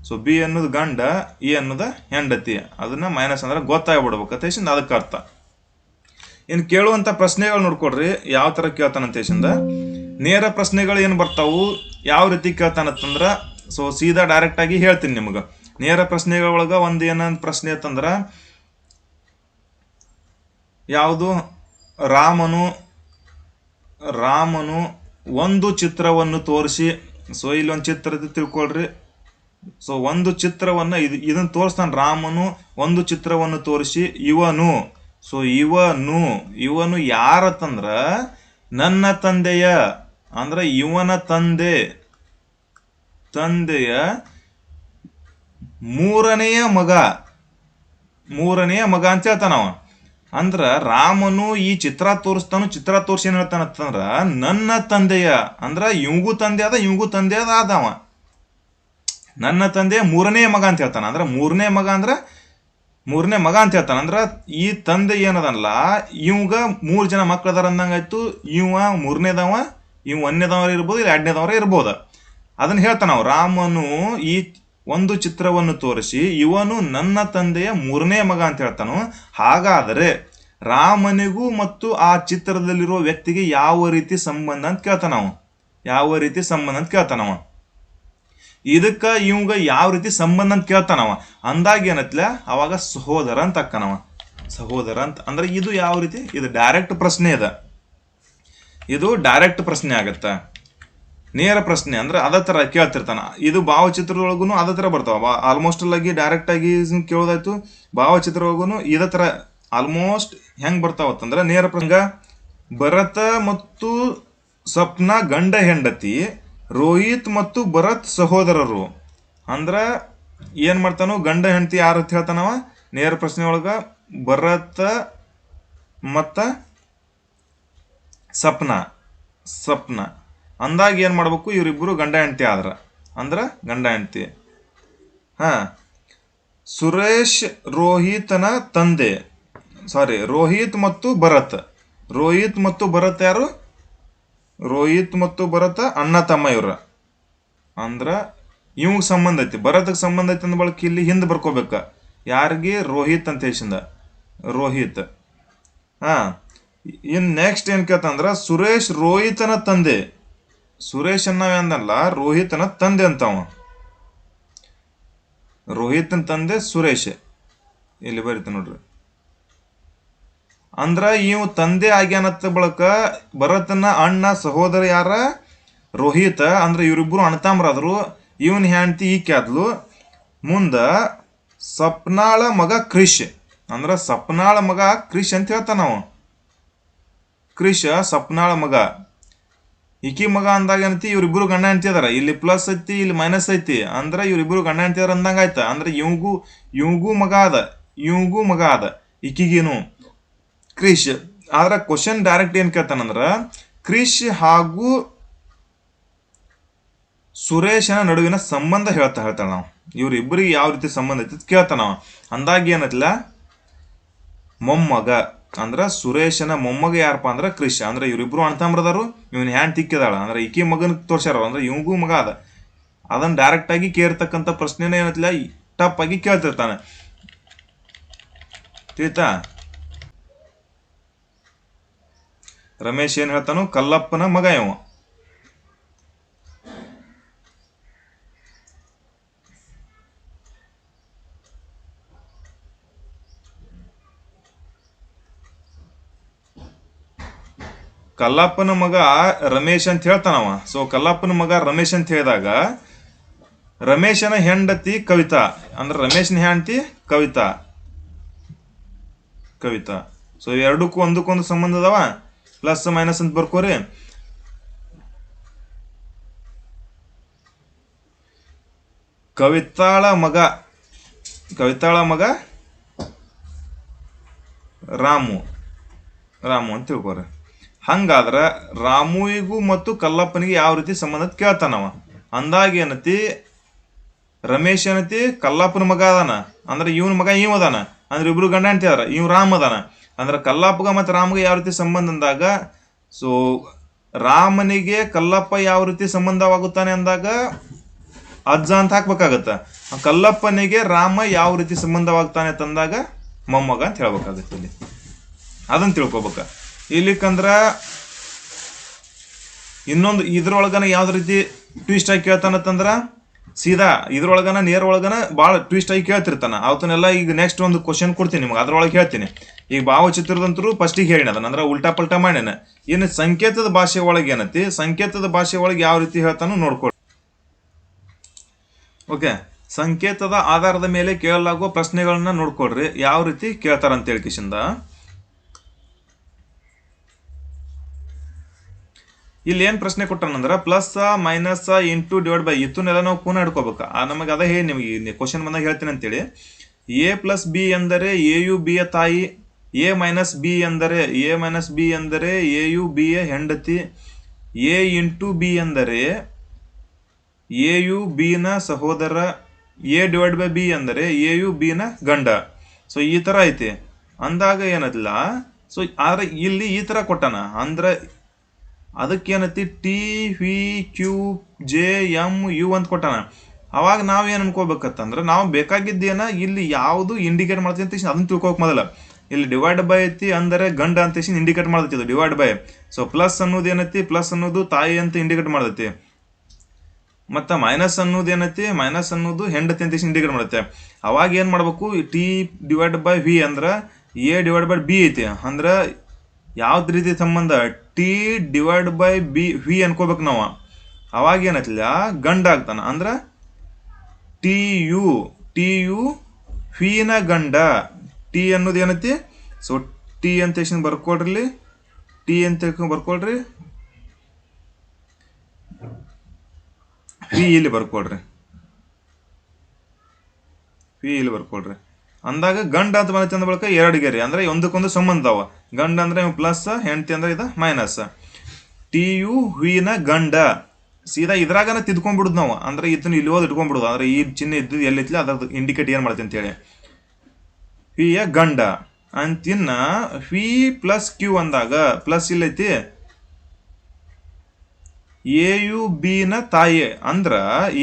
ಸೊ ಬಿ ಅನ್ನೋದು ಗಂಡ, ಎ ಅನ್ನೋದ ಹೆಂಡತಿ, ಅದನ್ನ ಮೈನಸ್ ಅಂದ್ರೆ ಗೊತ್ತಾಗ್ಬಿಡ್ಬೇಕು ಅದಕ್ಕೆ ಅರ್ಥ. ಇನ್ನು ಕೇಳುವಂತ ಪ್ರಶ್ನೆಗಳು ನೋಡ್ಕೊಡ್ರಿ ಯಾವ ತರ ಕೇಳ್ತಾನಂತೇಶಿಂದ. ನೇರ ಪ್ರಶ್ನೆಗಳು ಏನು ಬರ್ತಾವು ಯಾವ ರೀತಿ ಕೇಳ್ತಾನತ್ತಂದ್ರ ಸೊ ಸೀದಾ ಡೈರೆಕ್ಟ್ ಆಗಿ ಹೇಳ್ತೀನಿ ನಿಮ್ಗೆ. ನೇರ ಪ್ರಶ್ನೆಗಳೊಳಗ ಒಂದು ಏನಂತ ಪ್ರಶ್ನೆ ಇತ್ತಂದ್ರ ಯಾವುದು ರಾಮನು ಒಂದು ಚಿತ್ರವನ್ನು ತೋರಿಸಿ. ಸೊ ಇಲ್ಲಿ ಒಂದು ಚಿತ್ರ ತಿಳ್ಕೊಳ್ರಿ. ಸೊ ಒಂದು ಚಿತ್ರವನ್ನ ಇದನ್ನ ತೋರಿಸ್ತಾನೆ. ರಾಮನು ಒಂದು ಚಿತ್ರವನ್ನು ತೋರಿಸಿ ಇವನು. ಸೊ ಇವನು ಯಾರತ್ತಂದ್ರ ನನ್ನ ತಂದೆಯ, ಅಂದ್ರೆ ಇವನ ತಂದೆಯ ಮೂರನೆಯ ಮಗ ಅಂತ ಹೇಳ್ತಾನವ. ಅಂದ್ರ ರಾಮನು ಈ ಚಿತ್ರ ತೋರಿಸಿ ಏನ್ ಹೇಳ್ತಾನಂದ್ರ ನನ್ನ ತಂದೆಯ, ಅಂದ್ರ ಇವಂಗೂ ತಂದೆ ಅದ ಇವಂಗೂ ತಂದೆ ಆದವ, ನನ್ನ ತಂದೆಯ ಮೂರನೇ ಮಗ ಅಂತ ಹೇಳ್ತಾನ. ಅಂದ್ರ ಮೂರನೇ ಮಗ ಅಂತ ಹೇಳ್ತಾನ. ಅಂದ್ರ ಈ ತಂದೆ ಏನದಲ್ಲ ಇವಂಗ 3 ಜನ ಮಕ್ಳು ಅದಾರ ಅಂದಂಗಾಯ್ತು. ಇವ ಮೂರನೇದವ, ಇವ್ ಒಂದನೇದವ್ರ ಇರ್ಬೋದು, ಇಲ್ಲ 2ನೇದವ್ರ ಇರ್ಬೋದು. ಅದನ್ನ ಹೇಳ್ತಾನ ನಾವು. ರಾಮನು ಈ ಒಂದು ಚಿತ್ರವನ್ನು ತೋರಿಸಿ ಇವನು ನನ್ನ ತಂದೆಯ 3ನೇ ಮಗ ಅಂತ ಹೇಳ್ತಾನು. ಹಾಗಾದರೆ ರಾಮನಿಗೂ ಮತ್ತು ಆ ಚಿತ್ರದಲ್ಲಿರುವ ವ್ಯಕ್ತಿಗೆ ಯಾವ ರೀತಿ ಸಂಬಂಧ ಅಂತ ಕೇಳ್ತಾನವ. ಇದಕ್ಕ ಇವಂಗ ಯಾವ ರೀತಿ ಸಂಬಂಧ ಅಂತ ಕೇಳ್ತಾನವ. ಅಂದಾಗ ಏನತ್ಲ ಅವಾಗ ಸಹೋದರ ಅಂತ ಅಕ್ಕನವ. ಸಹೋದರ ಅಂತ ಅಂದ್ರೆ ಇದು ಯಾವ ರೀತಿ, ಇದು ಡೈರೆಕ್ಟ್ ಪ್ರಶ್ನೆ ಅದ. ಇದು ಡೈರೆಕ್ಟ್ ಪ್ರಶ್ನೆ ಆಗತ್ತ. ನೇರ ಪ್ರಶ್ನೆ ಅಂದ್ರೆ ಅದ ತರ ಕೇಳ್ತಿರ್ತಾನ. ಇದು ಭಾವಚಿತ್ರದೊಳಗೂ ಅದ ತರ ಬರ್ತಾವ. ಆಲ್ಮೋಸ್ಟ್ ಆಗಿ ಡೈರೆಕ್ಟ್ ಆಗಿ ಕೇಳೋದಾಯ್ತು. ಭಾವಚಿತ್ರದೊಳಗೂ ಇದ ತರ ಆಲ್ಮೋಸ್ಟ್ ಹೆಂಗ್ ಬರ್ತಾವತ್ತಂದ್ರ ನೇರ ಪ್ರಶ್ನೆ. ಭರತ ಮತ್ತು ಸ್ವಪ್ನ ಗಂಡ ಹೆಂಡತಿ, ರೋಹಿತ್ ಮತ್ತು ಭರತ್ ಸಹೋದರರು. ಅಂದ್ರ ಏನ್ ಮಾಡ್ತಾನು, ಗಂಡ ಹೆಂಡತಿ ಯಾರು ಅಂತ ಹೇಳ್ತಾನವ ನೇರ ಪ್ರಶ್ನೆ ಒಳಗ. ಭರತ ಮತ್ತ ಸ್ವಪ್ನ ಅಂದಾಗ ಏನ್ ಮಾಡ್ಬೇಕು, ಇವರಿಬ್ಬರು ಗಂಡ ಹೆಂಡತಿ ಆದ್ರ ಅಂದ್ರ ಗಂಡ ಹೆಂಡತಿ. ಸುರೇಶ್ ರೋಹಿತನ ತಂದೆ, ರೋಹಿತ್ ಮತ್ತು ಭರತ್ ಯಾರು? ರೋಹಿತ್ ಮತ್ತು ಭರತ ಅಣ್ಣ ತಮ್ಮ ಇವ್ರ. ಅಂದ್ರ ಇವಂಗ್ ಸಂಬಂಧ ಐತಿ, ಭರತಕ್ಕೆ ಸಂಬಂಧ ಐತಿ ಅಂದ ಬಳಕ ಇಲ್ಲಿ ಹಿಂದೆ ಬರ್ಕೋಬೇಕ. ಯಾರಿಗೆ? ರೋಹಿತ್ ಅಂತ ಹೇಳಿಂದ ರೋಹಿತ್. ಇನ್ ನೆಕ್ಸ್ಟ್ ಏನ್ ಕೇಳ್ತಂದ್ರ ಸುರೇಶ್ ರೋಹಿತನ ತಂದೆ. ಸುರೇಶ್ ಅನ್ನಲ್ಲ, ರೋಹಿತನ ತಂದೆ ಅಂತವ. ರೋಹಿತನ ತಂದೆ ಸುರೇಶ್. ಇಲ್ಲಿ ಬರೀತ ನೋಡ್ರಿ. ಅಂದ್ರ ಇವ್ ತಂದೆ ಆಗ್ಯಾನತ್ತ ಬಳಕ ಭರತನ ಅಣ್ಣ ಸಹೋದರ ಯಾರ? ರೋಹಿತ. ಅಂದ್ರ ಇವರಿಬ್ರು ಅಣ್ಣತಾಮ್ರಾದ್ರು. ಇವನ್ ಹೆಂಡತಿ ಈಕೆ ಆದ್ಲು. ಮುಂದ ಸಪ್ನಾಳ ಮಗ ಕ್ರಿಶ್. ಅಂದ್ರ ಸಪ್ನಾಳ ಮಗ ಕ್ರಿಶ್ ಅಂತ ಹೇಳ್ತಾನವ. ಕ್ರಿಶ್ ಸಪ್ನಾಳ ಮಗ. ಈಕಿ ಮಗ ಅಂದಾಗ ಏನೈತಿ, ಇವ್ರಿಬ್ರು ಗಂಡ ಹೆಂಡತಿ ಅದಾರ. ಇಲ್ಲಿ ಪ್ಲಸ್ ಐತಿ, ಇಲ್ಲಿ ಮೈನಸ್ ಐತಿ. ಅಂದ್ರ ಇವ್ರಿಬ್ರು ಗಂಡ ಹೆಂಡತಿ ಅದಾರ ಅಂದಂಗ ಆಯ್ತ. ಅಂದ್ರ ಇವಂಗೂ ಮಗ ಅದ ಈಕಿಗೇನು ಕ್ರಿಶ್. ಆದ್ರ ಕ್ವಶನ್ ಡೈರೆಕ್ಟ್ ಏನ್ ಕೇಳ್ತಾನಂದ್ರ ಕ್ರಿಶ್ ಹಾಗೂ ಸುರೇಶನ ನಡುವಿನ ಸಂಬಂಧ ಹೇಳ್ತಾಳ ನಾವು. ಇವ್ರಿಬ್ಬರಿಗೆ ಯಾವ ರೀತಿ ಸಂಬಂಧ ಐತಿ ಕೇಳ್ತಾನವ. ಅಂದಾಗ ಏನೈತಿಲ್ಲ ಮೊಮ್ಮಗ. ಅಂದ್ರ ಸುರೇಶನ ಮೊಮ್ಮಗ ಯಾರಪ್ಪ ಅಂದ್ರ ಕ್ರಿಶ್. ಅಂದ್ರ ಇವ್ರಿಬ್ರು ಅಣ್ತಂಬ್ರದಾರು. ಇವನ್ ಹ್ಯಾಂಡ್ ತಿಕ್ಕಿದಾಳ. ಅಂದ್ರ ಈಕಿ ಮಗನ ತೋರ್ಸ್ಯಾರ. ಅಂದ್ರ ಇವಂಗೂ ಮಗ ಅದ. ಅದನ್ನ ಡೈರೆಕ್ಟ್ ಆಗಿ ಕೇಳ್ತಕ್ಕಂಥ ಪ್ರಶ್ನೆನ ಏನೈತಿಲ್ಲ ಟಪ್ ಆಗಿ ಕೇಳ್ತಿರ್ತಾನೆ. ತಿಳಿತಾ? ರಮೇಶ್ ಏನ್ ಹೇಳ್ತಾನು, ಕಲ್ಲಪ್ಪನ ಮಗ ಇವ. ಕಲ್ಲಪ್ಪನ ಮಗ ರಮೇಶ್ ಅಂತ ಹೇಳ್ತಾನವ. ಸೊ ಕಲ್ಲಪ್ಪನ ಮಗ ರಮೇಶ್ ಅಂತ ಹೇಳಿದಾಗ ರಮೇಶನ ಹೆಂಡತಿ ಕವಿತಾ. ಅಂದ್ರೆ ರಮೇಶನ ಹೆಂಡತಿ ಕವಿತಾ. ಸೊ ಎರಡಕ್ಕೂ ಒಂದಕ್ಕೊಂದು ಸಂಬಂಧ ಅದಾವ. ಪ್ಲಸ್ ಮೈನಸ್ ಅಂತ ಬರ್ಕೋರಿ. ಕವಿತಾಳ ಮಗ ರಾಮು ಅಂತ ತಿಳ್ಕೊರಿ. ಹಂಗಾದ್ರ ರಾಮುವಿಗೂ ಮತ್ತು ಕಲ್ಲಪ್ಪನಿಗೆ ಯಾವ ರೀತಿ ಸಂಬಂಧ ಕೇಳ್ತಾನವ. ಅಂದಾಗ ಏನತಿ, ರಮೇಶ್ ಏನತಿ ಕಲ್ಲಪ್ಪನ ಮಗ ಅದಾನ. ಅಂದ್ರೆ ಇವನ ಮಗ ಇವ್ ಅದಾನ. ಅಂದ್ರೆ ಇಬ್ರು ಗಂಡ ಹೆಂಡತಿ ಅದಾರ. ಇವ್ ರಾಮ್ ಅದಾನ. ಅಂದ್ರೆ ಕಲ್ಲಪ್ಪಗ ಮತ್ತು ರಾಮ್ಗೆ ಯಾವ ರೀತಿ ಸಂಬಂಧ ಅಂದಾಗ, ಸೊ ರಾಮನಿಗೆ ಕಲ್ಲಪ್ಪ ಯಾವ ರೀತಿ ಸಂಬಂಧವಾಗುತ್ತಾನೆ ಅಂದಾಗ ಅಜ್ಜ ಅಂತ ಹಾಕ್ಬೇಕಾಗತ್ತ. ಕಲ್ಲಪ್ಪನಿಗೆ ರಾಮ ಯಾವ ರೀತಿ ಸಂಬಂಧವಾಗ್ತಾನೆ ತಂದಾಗ ಮೊಮ್ಮಗ ಅಂತ ಹೇಳ್ಬೇಕಾಗತ್ತೆ. ಇಲ್ಲಿ ಅದನ್ನ ತಿಳ್ಕೊಬೇಕ. ಇಲ್ಲಿಕಂದ್ರ ಇನ್ನೊಂದು ಇದ್ರೊಳಗನ ಯಾವ್ದ ರೀತಿ ಟ್ವಿಸ್ಟ್ ಆಗಿ ಕೇಳ್ತಾನತ್ತಂದ್ರ ಸೀದಾ ಇದ್ರೊಳಗನ ನೇರ ಒಳಗನ ಭಾಳ ಟ್ವಿಸ್ಟ್ ಆಗಿ ಕೇಳ್ತಿರ್ತಾನ. ಅವತ್ತನ್ನೆಲ್ಲ ಈಗ ನೆಕ್ಸ್ಟ್ ಒಂದು ಕ್ವಶನ್ ಕೊಡ್ತೀನಿ ನಿಮ್ಗೆ, ಅದ್ರೊಳಗೆ ಹೇಳ್ತೀನಿ. ಈಗ ಭಾವಚಿತ್ರದಂತರೂ ಫಸ್ಟಿಗೆ ಹೇಳಿನ ಅದನ್ನ, ಅಂದ್ರೆ ಉಲ್ಟಾ ಪಲ್ಟಾ ಮಾಡ್ಯಾನ. ಇನ್ನು ಸಂಕೇತದ ಭಾಷೆ ಒಳಗೆ ಏನತಿ, ಸಂಕೇತದ ಭಾಷೆ ಒಳಗೆ ಯಾವ ರೀತಿ ಹೇಳ್ತಾನೋ ನೋಡ್ಕೊಳ್ಳಿ. ಓಕೆ, ಸಂಕೇತದ ಆಧಾರದ ಮೇಲೆ ಕೇಳಲಾಗುವ ಪ್ರಶ್ನೆಗಳನ್ನ ನೋಡ್ಕೊಳ್ರಿ ಯಾವ ರೀತಿ ಕೇಳ್ತಾರ ಅಂತ ಹೇಳಿ ಕಿಶಿಂದ. ಇಲ್ಲಿ ಏನ್ ಪ್ರಶ್ನೆ ಕೊಟ್ಟಾನಂದ್ರ plus minus into divide by ಇತ್ತನ್ನೆಲ್ಲ ನಾವು ಪುನಃ ಹಿಡ್ಕೋಬೇಕು. ನಮಗೆ ಅದೇ ಹೇಳಿ ನಿಮಗೆ ಕ್ವಶನ್ ಬಂದಾಗ ಹೇಳ್ತೀನಿ ಅಂತೇಳಿ. ಎ ಪ್ಲಸ್ ಬಿ ಎಂದರೆ ಎ ಯು ಬಿ ಯ ತಾಯಿ, ಎ ಮೈನಸ್ ಬಿ ಎಂದರೆ ಎ ಯು ಬಿ ಯ ಹೆಂಡತಿ, ಎ ಇಂಟು ಬಿ ಎಂದರೆ ಎ ಯು ಬಿ ನ ಸಹೋದರ, ಎ ಡಿವೈಡ್ ಬೈ ಬಿ ಅಂದರೆ ಎ ಯು ಬಿ ನ ಗಂಡ. ಸೊ ಈ ತರ ಐತಿ ಅಂದಾಗ ಏನಲ್ಲ. ಸೊ ಆದ್ರೆ ಇಲ್ಲಿ ಈ ತರ ಕೊಟ್ಟಾನ ಅಂದ್ರೆ ಅದಕ್ಕೇನತಿ T V Q J M U ಅಂತ ಕೊಟ್ಟಾನ. ಅವಾಗ ನಾವೇನು ಅನ್ಕೋಬೇಕತ್ತಂದ್ರೆ ನಾವು ಬೇಕಾಗಿದ್ದೇನ ಇಲ್ಲಿ ಯಾವುದು ಇಂಡಿಕೇಟ್ ಮಾಡ್ತೀವಿ ಅಂತ ಅದನ್ನ ತಿಳ್ಕೊಕ್ ಮೊದಲ. ಇಲ್ಲಿ ಡಿವೈಡ್ ಬೈ ಐತಿ ಅಂದರೆ ಗಂಡ ಅಂತ ಇಂಡಿಕೇಟ್ ಮಾಡ್ತೈತಿ ಡಿವೈಡ್ ಬೈ. ಸೊ ಪ್ಲಸ್ ಅನ್ನೋದು ಏನೈತಿ, ಪ್ಲಸ್ ಅನ್ನೋದು ತಾಯಿ ಅಂತ ಇಂಡಿಕೇಟ್ ಮಾಡ್ತೈತಿ. ಮತ್ತು ಮೈನಸ್ ಅನ್ನೋದು ಏನೈತಿ, ಮೈನಸ್ ಅನ್ನೋದು ಹೆಂಡತಿ ಅಂತ ಇಂಡಿಕೇಟ್ ಮಾಡುತ್ತೆ. ಅವಾಗ ಏನು ಮಾಡ್ಬೇಕು, ಟಿ ಡಿವೈಡ್ ಬೈ ವಿ ಅಂದ್ರೆ ಎ ಡಿವೈಡ್ ಬೈ ಬಿ ಐತಿ. ಅಂದ್ರೆ ಯಾವ್ದು ರೀತಿ ಸಂಬಂಧ, T divide by B V ಅನ್ಕೋಬೇಕು ನಾವು. ಅವಾಗ ಏನೈತಿಲ್ಲ ಗಂಡ ಆಗ್ತಾನ. ಅಂದ್ರೆ ಟಿ ಯು ವಿನ ಗಂಡ. ಟಿ ಅನ್ನೋದು ಏನೈತಿ, ಸೊ ಟಿ ಅಂತ ಬರ್ಕೊಳ್ರಿ, ಟಿ ಅಂತ ಬರ್ಕೊಳ್ರಿ, ವಿ ಇಲ್ಲಿ ಬರ್ಕೊಳ್ರಿ, ಅಂದಾಗ ಗಂಡ ಅಂತ ಬಂದೈತಿ ಅಂದ ಬಳಿಕ ಎರಡು ಗೆರೆ ಅಂದ್ರೆ ಒಂದಕ್ಕೊಂದು ಸಂಬಂಧ ಅವ. ಗಂಡ ಅಂದ್ರೆ ಪ್ಲಸ್, ಹೆಂಡತಿ ಅಂದ್ರೆ ಇದು ಮೈನಸ್. ಟಿ ಯು ವಿನ ಗಂಡ ಸೀದಾ ಇದ್ರಾಗನ ತಿದ್ಕೊಂಡ್ಬಿಡುದು ನಾವು. ಅಂದ್ರೆ ಇದನ್ನ ಇಲ್ಲಿ ಓದ್ ಇಟ್ಕೊಂಡ್ಬಿಡುದು. ಅಂದ್ರೆ ಈ ಚಿಹ್ನೆ ಇದ್ದು ಎಲ್ಲೈತಿ ಅದ್ರದ್ದು ಇಂಡಿಕೇಟ್ ಏನ್ ಮಾಡ್ತೀನಿ ಅಂತೇಳಿ. ವಿಯ ಗಂಡ ಅಂತಿನ್ನ ವಿ ಪ್ಲಸ್ ಕ್ಯೂ ಅಂದಾಗ ಪ್ಲಸ್ ಇಲ್ಲೈತಿ ಎ ಯು ಬಿ ನ ತಾಯಿ. ಅಂದ್ರ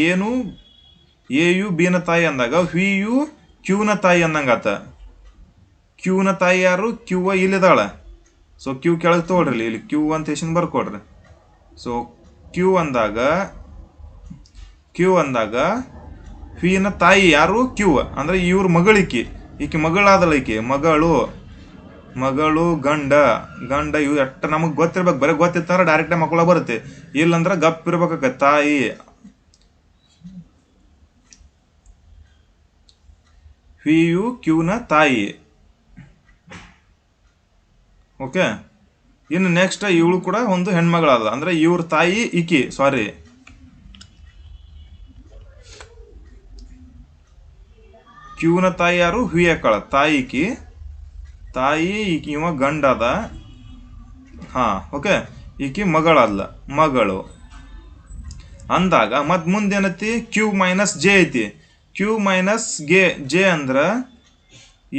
ಏನು ಎ ಯು ಬಿ ನ ತಾಯಿ ಅಂದಾಗ ವಿ ಯು ಕ್ಯೂ ನ ತಾಯಿ ಅಂದಂಗಾತ. ಕ್ಯೂ ನ ತಾಯಿ ಯಾರು, ಕ್ಯೂ ಇಲ್ಲಿದಾಳ. ಸೊ ಕ್ಯೂ ಕೆಳಗೆ ತಗೊಳ್ರಿ, ಇಲ್ಲಿ ಕ್ಯೂ ಅಂತ ಬರ್ಕೊಡ್ರಿ. ಸೊ ಕ್ಯೂ ಅಂದಾಗ ವಿ ನ ತಾಯಿ ಯಾರು, ಕ್ಯೂ. ಅಂದ್ರೆ ಇವ್ರ ಮಗಳಿಕಿ, ಈಕೆ ಮಗಳಾದಳ, ಈಕೆ ಮಗಳು ಗಂಡ ಇವು ಎಟ್ಟ ನಮಗೆ ಗೊತ್ತಿರ್ಬೇಕು. ಬರೀ ಗೊತ್ತಿರ್ತಾರ ಡೈರೆಕ್ಟ್ ಮಕ್ಕಳ ಬರುತ್ತೆ. ಇಲ್ಲಂದ್ರೆ ಗಪ್ ಇರ್ಬೇಕ ತಾಯಿ. ವಿ ಯು ಕ್ಯೂನ ತಾಯಿ. ಓಕೆ, ಇನ್ನು ನೆಕ್ಸ್ಟ್ ಇವಳು ಕೂಡ ಒಂದು ಹೆಣ್ಮಗಳಾದ. ಅಂದ್ರೆ ಇವ್ರ ತಾಯಿ ಈಕಿ, ಸಾರಿ ಕ್ಯೂನ ತಾಯಿ ಯಾರು, ವಿ ಅಕ್ಕಳ ತಾಯಿ ಈಕಿ ಇವ ಗಂಡ ಅದ. ಹಾ ಓಕೆ, ಈಕಿ ಮಗಳು ಅಂದಾಗ ಮತ್ ಮುಂದೇನೈತಿ ಕ್ಯೂ ಮೈನಸ್ ಜೆ ಐತಿ. ಕ್ಯೂ ಮೈನಸ್ ಜೆ ಅಂದ್ರ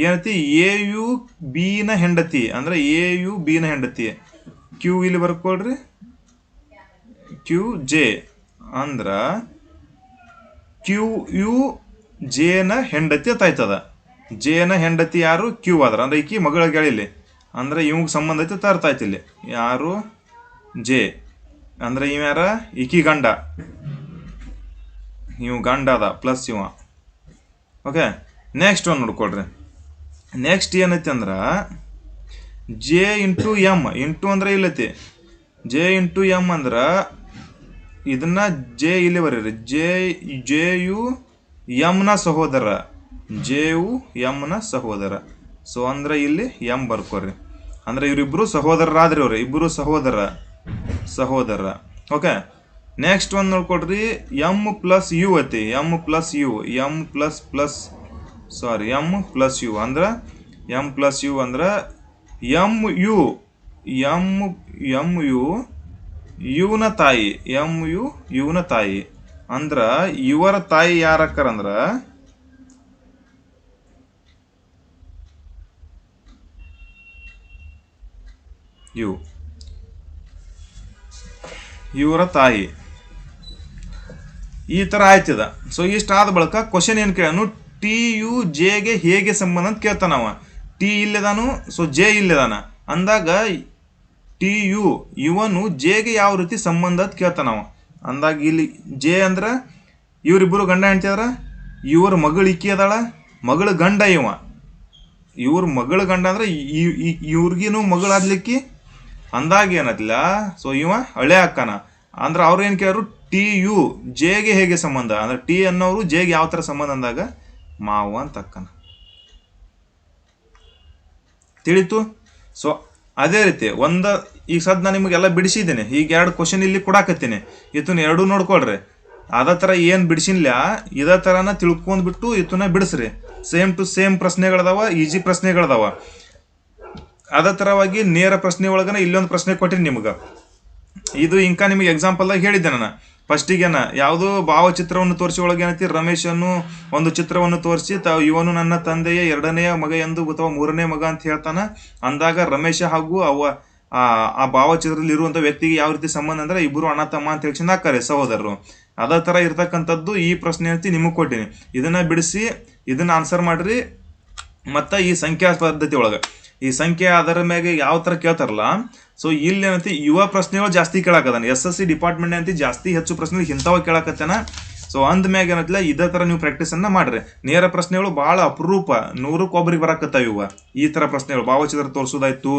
ಏನೈತಿ, ಎ ಯು ಬಿ ನ ಹೆಂಡತಿ. ಅಂದ್ರೆ ಎ ಯು ಬಿ ನ ಹೆಂಡತಿ. ಕ್ಯೂ ಇಲ್ಲಿ ಬರ್ಕೊಳ್ರಿ, ಕ್ಯೂ ಜೆ ಅಂದ್ರ ಕ್ಯೂ ಯು ಜೆ ನ ಹೆಂಡತಿ ತಾಯ್ತದ. ಜೆ ನ ಹೆಂಡತಿ ಯಾರು, ಕ್ಯೂ ಆದ್ರ. ಅಂದ್ರೆ ಈಕಿ ಮಗಳ ಗೆಳಿಲಿ. ಅಂದ್ರೆ ಇವಂಗ್ ಸಂಬಂಧ ಐತಿ ತರ್ತಾ ಐತಿ ಇಲ್ಲಿ ಯಾರು, ಜೆ. ಅಂದ್ರೆ ಇವ ಯಾರ, ಈಕಿ ಗಂಡ, ಇವ್ ಗಂಡ ಅದ ಪ್ಲಸ್ ಇವ. ಓಕೆ, ನೆಕ್ಸ್ಟ್ ಒಂದು ನೋಡ್ಕೊಳ್ರಿ. ನೆಕ್ಸ್ಟ್ ಏನೈತಿ ಅಂದ್ರ ಜೆ ಇಂಟು ಎಮ್. ಇಂಟು ಅಂದ್ರೆ ಇಲ್ಲೈತಿ ಜೆ ಇಂಟು ಎಮ್ ಅಂದ್ರ ಇದನ್ನ ಜೆ ಇಲ್ಲಿ ಬರೀರಿ. ಜೆ ಯು ಎಮ್ ನ ಸಹೋದರ, ಸೊ ಅಂದ್ರೆ ಇಲ್ಲಿ ಎಮ್ ಬರ್ಕೋರಿ. ಅಂದ್ರೆ ಇವರಿಬ್ರು ಸಹೋದರರಾದ್ರಿ, ಅವ್ರು ಇಬ್ರು ಸಹೋದರ. ಓಕೆ, ನೆಕ್ಸ್ಟ್ ಒಂದು ನೋಡ್ಕೊಡ್ರಿ. ಎಮ್ ಪ್ಲಸ್ ಯು ಐತಿ. ಎಮ್ ಪ್ಲಸ್ ಯು ಅಂದ್ರ ಯುನ ತಾಯಿ. ಅಂದ್ರ ಇವರ ತಾಯಿ ಯಾರಕ್ಕರ ಅಂದ್ರ ಇವರ ತಾಯಿ. ಈ ತರ ಆಯ್ತದ. ಸೊ ಇಷ್ಟ ಆದ ಬಳಿಕ ಕ್ವಶನ್ ಏನ್ ಕೇಳನು, ಟಿ ಯು ಜೆಗೆ ಹೇಗೆ ಸಂಬಂಧ ಅಂತ ಕೇಳ್ತಾನವ. ಟಿ ಇಲ್ಲದಾನು, ಸೊ ಜೆ ಇಲ್ಲದಾನ ಅಂದಾಗ ಟಿ ಯು ಇವನು ಜೆಗೆ ಯಾವ ರೀತಿ ಸಂಬಂಧ ಅಂತ ಕೇಳ್ತಾನವ. ಅಂದಾಗ ಇಲ್ಲಿ ಜೆ ಅಂದ್ರ ಇವರಿಬ್ಬರು ಗಂಡ ಹೆಂಡತಿ ಅದಾರ, ಇವ್ರ ಮಗಳು ಇಕ್ಕಿ ಅದಾಳ, ಮಗಳ ಗಂಡ ಇವ್ರ ಮಗಳ ಗಂಡ ಅಂದ್ರೆ ಇವ್ರಿಗಿನೂ ಮಗಳಾದ್ಲಿಕ್ಕಿ ಅಂದಾಗ ಏನತ್ಲ. ಸೊ ಇವ ಹಳೆ ಅಕ್ಕನ ಅಂದ್ರೆ ಅವ್ರು ಏನು ಕೇಳರು, ಟಿ ಯು ಜೆಗೆ ಹೇಗೆ ಸಂಬಂಧ ಅಂದ್ರೆ ಟಿ ಅನ್ನೋರು ಜೆಗೆ ಯಾವ ಥರ ಸಂಬಂಧ ಅಂದಾಗ ಮಾವ ಅಂತ ಅಕ್ಕನ. ತಿಳಿತು? ಸೊ ಅದೇ ರೀತಿ ಈಗ ಸದ್ ನಾನು ನಿಮಗೆಲ್ಲ ಬಿಡಿಸಿದ್ದೇನೆ. ಈಗ 2 ಕ್ವಶನ್ ಇಲ್ಲಿ ಕೊಡಾಕತ್ತೀನಿ, ಇದನ್ನ ಎರಡೂ ನೋಡ್ಕೊಳ್ರಿ. ಅದೇ ಥರ ಏನು ಬಿಡಿಸಿನ್ಲ ಇದೇ ಥರನ ತಿಳ್ಕೊಂಡ್ಬಿಟ್ಟು ಇದನ್ನ ಬಿಡಿಸ್ರಿ. ಸೇಮ್ ಟು ಸೇಮ್ ಪ್ರಶ್ನೆಗಳದಾವ, ಈಜಿ ಪ್ರಶ್ನೆಗಳದಾವ. ಅದೇ ಥರವಾಗಿ ನೇರ ಪ್ರಶ್ನೆ ಒಳಗನ ಇಲ್ಲೊಂದು ಪ್ರಶ್ನೆ ಕೊಟ್ಟಿನಿ ನಿಮ್ಗೆ. ಇದು ಇಂಕ ನಿಮಗೆ ಎಕ್ಸಾಂಪಲ್ದಾಗ ಹೇಳಿದ್ದೆ ನಾನು ಫಸ್ಟಿಗೆನ. ಯಾವುದು ಭಾವಚಿತ್ರವನ್ನು ತೋರಿಸಿ ಒಳಗೆ ಏನೈತಿ, ರಮೇಶನ್ನು ಒಂದು ಚಿತ್ರವನ್ನು ತೋರಿಸಿ ಇವನು ನನ್ನ ತಂದೆಯ 2ನೇ ಮಗ ಎಂದು ಅಥವಾ 3ನೇ ಮಗ ಅಂತ ಹೇಳ್ತಾನ. ಅಂದಾಗ ರಮೇಶ ಹಾಗೂ ಆ ಭಾವಚಿತ್ರದಲ್ಲಿ ಇರುವಂಥ ವ್ಯಕ್ತಿಗೆ ಯಾವ ರೀತಿ ಸಂಬಂಧ ಅಂದ್ರೆ ಇಬ್ಬರು ಅಣ್ಣ ತಮ್ಮ ಅಂತ ಹೇಳ್ಕೊಂಡು ಹಾಕಾರೆ, ಸಹೋದರರು. ಅದೇ ಥರ ಇರ್ತಕ್ಕಂಥದ್ದು ಈ ಪ್ರಶ್ನೆ ಐತಿ ನಿಮಗೆ ಕೊಟ್ಟಿನಿ. ಇದನ್ನ ಬಿಡಿಸಿ ಇದನ್ನ ಆನ್ಸರ್ ಮಾಡ್ರಿ. ಮತ್ತು ಈ ಸಂಖ್ಯಾ ಪದ್ಧತಿ ಒಳಗೆ ಈ ಸಂಖ್ಯೆ ಅದರ ಮ್ಯಾಗೆ ಯಾವ ಥರ ಕೇಳ್ತಾರಲ್ಲ, ಸೊ ಇಲ್ಲಿ ಏನಂತಿ ಯುವ ಪ್ರಶ್ನೆಗಳು ಜಾಸ್ತಿ ಕೇಳಾಕದಾನ. SSC ಡಿಪಾರ್ಟ್ಮೆಂಟ್ ಅಂತ ಜಾಸ್ತಿ ಹೆಚ್ಚು ಪ್ರಶ್ನೆಗಳು ಇಂಥವ ಕೇಳಾಕತ್ತಾನ. ಸೊ ಅಂದ್ಮ್ಯಾಗ ಏನತ್ಲ ಇದೇ ಥರ ನೀವು ಪ್ರಾಕ್ಟೀಸನ್ನು ಮಾಡ್ರಿ. ನೇರ ಪ್ರಶ್ನೆಗಳು ಭಾಳ ಅಪರೂಪ, 100ಕ್ಕೆ ಒಬ್ರಿಗೆ ಬರಾಕತ್ತಾವ ಇವ. ಈ ಥರ ಪ್ರಶ್ನೆಗಳು ಭಾವಚಿತ್ರ ತೋರಿಸೋದಾಯ್ತು,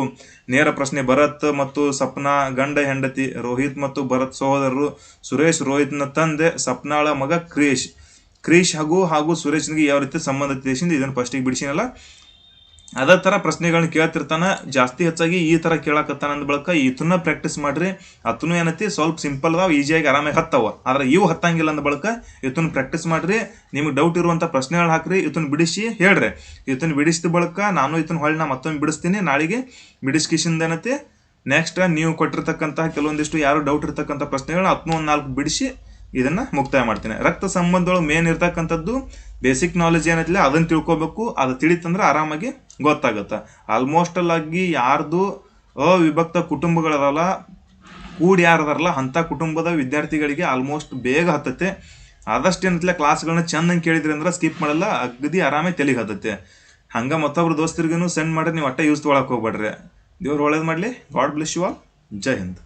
ನೇರ ಪ್ರಶ್ನೆ ಭರತ್ ಮತ್ತು ಸಪ್ನಾ ಗಂಡ ಹೆಂಡತಿ, ರೋಹಿತ್ ಮತ್ತು ಭರತ್ ಸಹೋದರರು, ಸುರೇಶ್ ರೋಹಿತ್ನ ತಂದೆ, ಸಪ್ನಾಳ ಮಗ ಕ್ರೀಶ್ ಹಾಗೂ ಸುರೇಶ್ನಿಗೆ ಯಾವ ರೀತಿ ಸಂಬಂಧ ತಿಳಿಸಿಂದ ಇದನ್ನು ಫಸ್ಟಿಗೆ ಬಿಡಿಸಿನಲ್ಲ. ಅದೇ ಥರ ಪ್ರಶ್ನೆಗಳನ್ನ ಕೇಳ್ತಿರ್ತಾನೆ. ಜಾಸ್ತಿ ಹೆಚ್ಚಾಗಿ ಈ ಥರ ಕೇಳಾಕತ್ತಾನ ಅಂದ ಬಳಕ ಇದನ್ನ ಪ್ರಾಕ್ಟೀಸ್ ಮಾಡ್ರಿ. ಅದನ್ನು ಏನೈತಿ ಸ್ವಲ್ಪ ಸಿಂಪಲ್ ಅದಾವ, ಈಸಿಯಾಗಿ ಆರಾಮಾಗಿ ಹತ್ತವ. ಆದ್ರೆ ಇವು ಹತ್ತಂಗಿಲ್ಲ ಅಂದ ಬಳಕ ಇದನ್ನ ಪ್ರಾಕ್ಟೀಸ್ ಮಾಡ್ರಿ. ನಿಮ್ಗೆ ಡೌಟ್ ಇರುವಂಥ ಪ್ರಶ್ನೆಗಳು ಹಾಕ್ರಿ, ಇದನ್ನ ಬಿಡಿಸಿ ಹೇಳ್ರಿ. ಇದನ್ನ ಬಿಡಿಸಿದ ಬಳಕ ನಾನು ಇದನ್ನ ಹೊಳ್ಳಿ ಮತ್ತೊಮ್ಮೆ ಬಿಡಿಸ್ತೀನಿ. ನಾಳೆಗೆ ಬಿಡಿಸ್ಕಿಶಿಂದ ಏನೈತಿ ನೆಕ್ಸ್ಟ್ ನೀವು ಕೊಟ್ಟಿರ್ತಕ್ಕಂತಹ ಕೆಲವೊಂದಿಷ್ಟು ಯಾರು ಡೌಟ್ ಇರ್ತಕ್ಕಂಥ ಪ್ರಶ್ನೆಗಳನ್ನ 4 ಬಿಡಿಸಿ ಇದನ್ನ ಮುಕ್ತಾಯ ಮಾಡ್ತೀನಿ. ರಕ್ತ ಸಂಬಂಧಗಳು ಮೇನ್ ಇರ್ತಕ್ಕಂಥದ್ದು ಬೇಸಿಕ್ ನಾಲೆಜ್ ಏನೈತಿಲ್ಲ ಅದನ್ನ ತಿಳ್ಕೊಬೇಕು. ಅದು ತಿಳಿತಂದ್ರೆ ಆರಾಮಾಗಿ ಗೊತ್ತಾಗುತ್ತೆ. ಆಲ್ಮೋಸ್ಟ್ ಆಗಿ ಯಾರ್ದು ಅವಿಭಕ್ತ ಕುಟುಂಬಗಳದಲ್ಲ, ಕೂಡಿ ಯಾರದಾರಲ್ಲ ಅಂಥ ಕುಟುಂಬದ ವಿದ್ಯಾರ್ಥಿಗಳಿಗೆ ಆಲ್ಮೋಸ್ಟ್ ಬೇಗ ಹತ್ತತ್ತೆ. ಆದಷ್ಟು ಏನೈತಿಲ್ಲ ಕ್ಲಾಸ್ಗಳನ್ನ ಚೆಂದಂಗೆ ಕೇಳಿದ್ರಿ ಅಂದ್ರೆ ಸ್ಕಿಪ್ ಮಾಡಲ್ಲ, ಅಗದಿ ಆರಾಮಾಗಿ ತೆಲಿಗೆ ಹತ್ತತ್ತೆ. ಹಂಗೆ ಮತ್ತೊಬ್ರು ದೋಸ್ತರಿಗೂ ಸೆಂಡ್ ಮಾಡಿ ನೀವು ಯೂಸ್ ತೊಗೊಳಕ್ಕೆ ಹೋಗ್ಬೇಡ್ರಿ. ದೇವ್ರು ಒಳ್ಳೇದು ಮಾಡಲಿ. God bless you all. Jai Hind.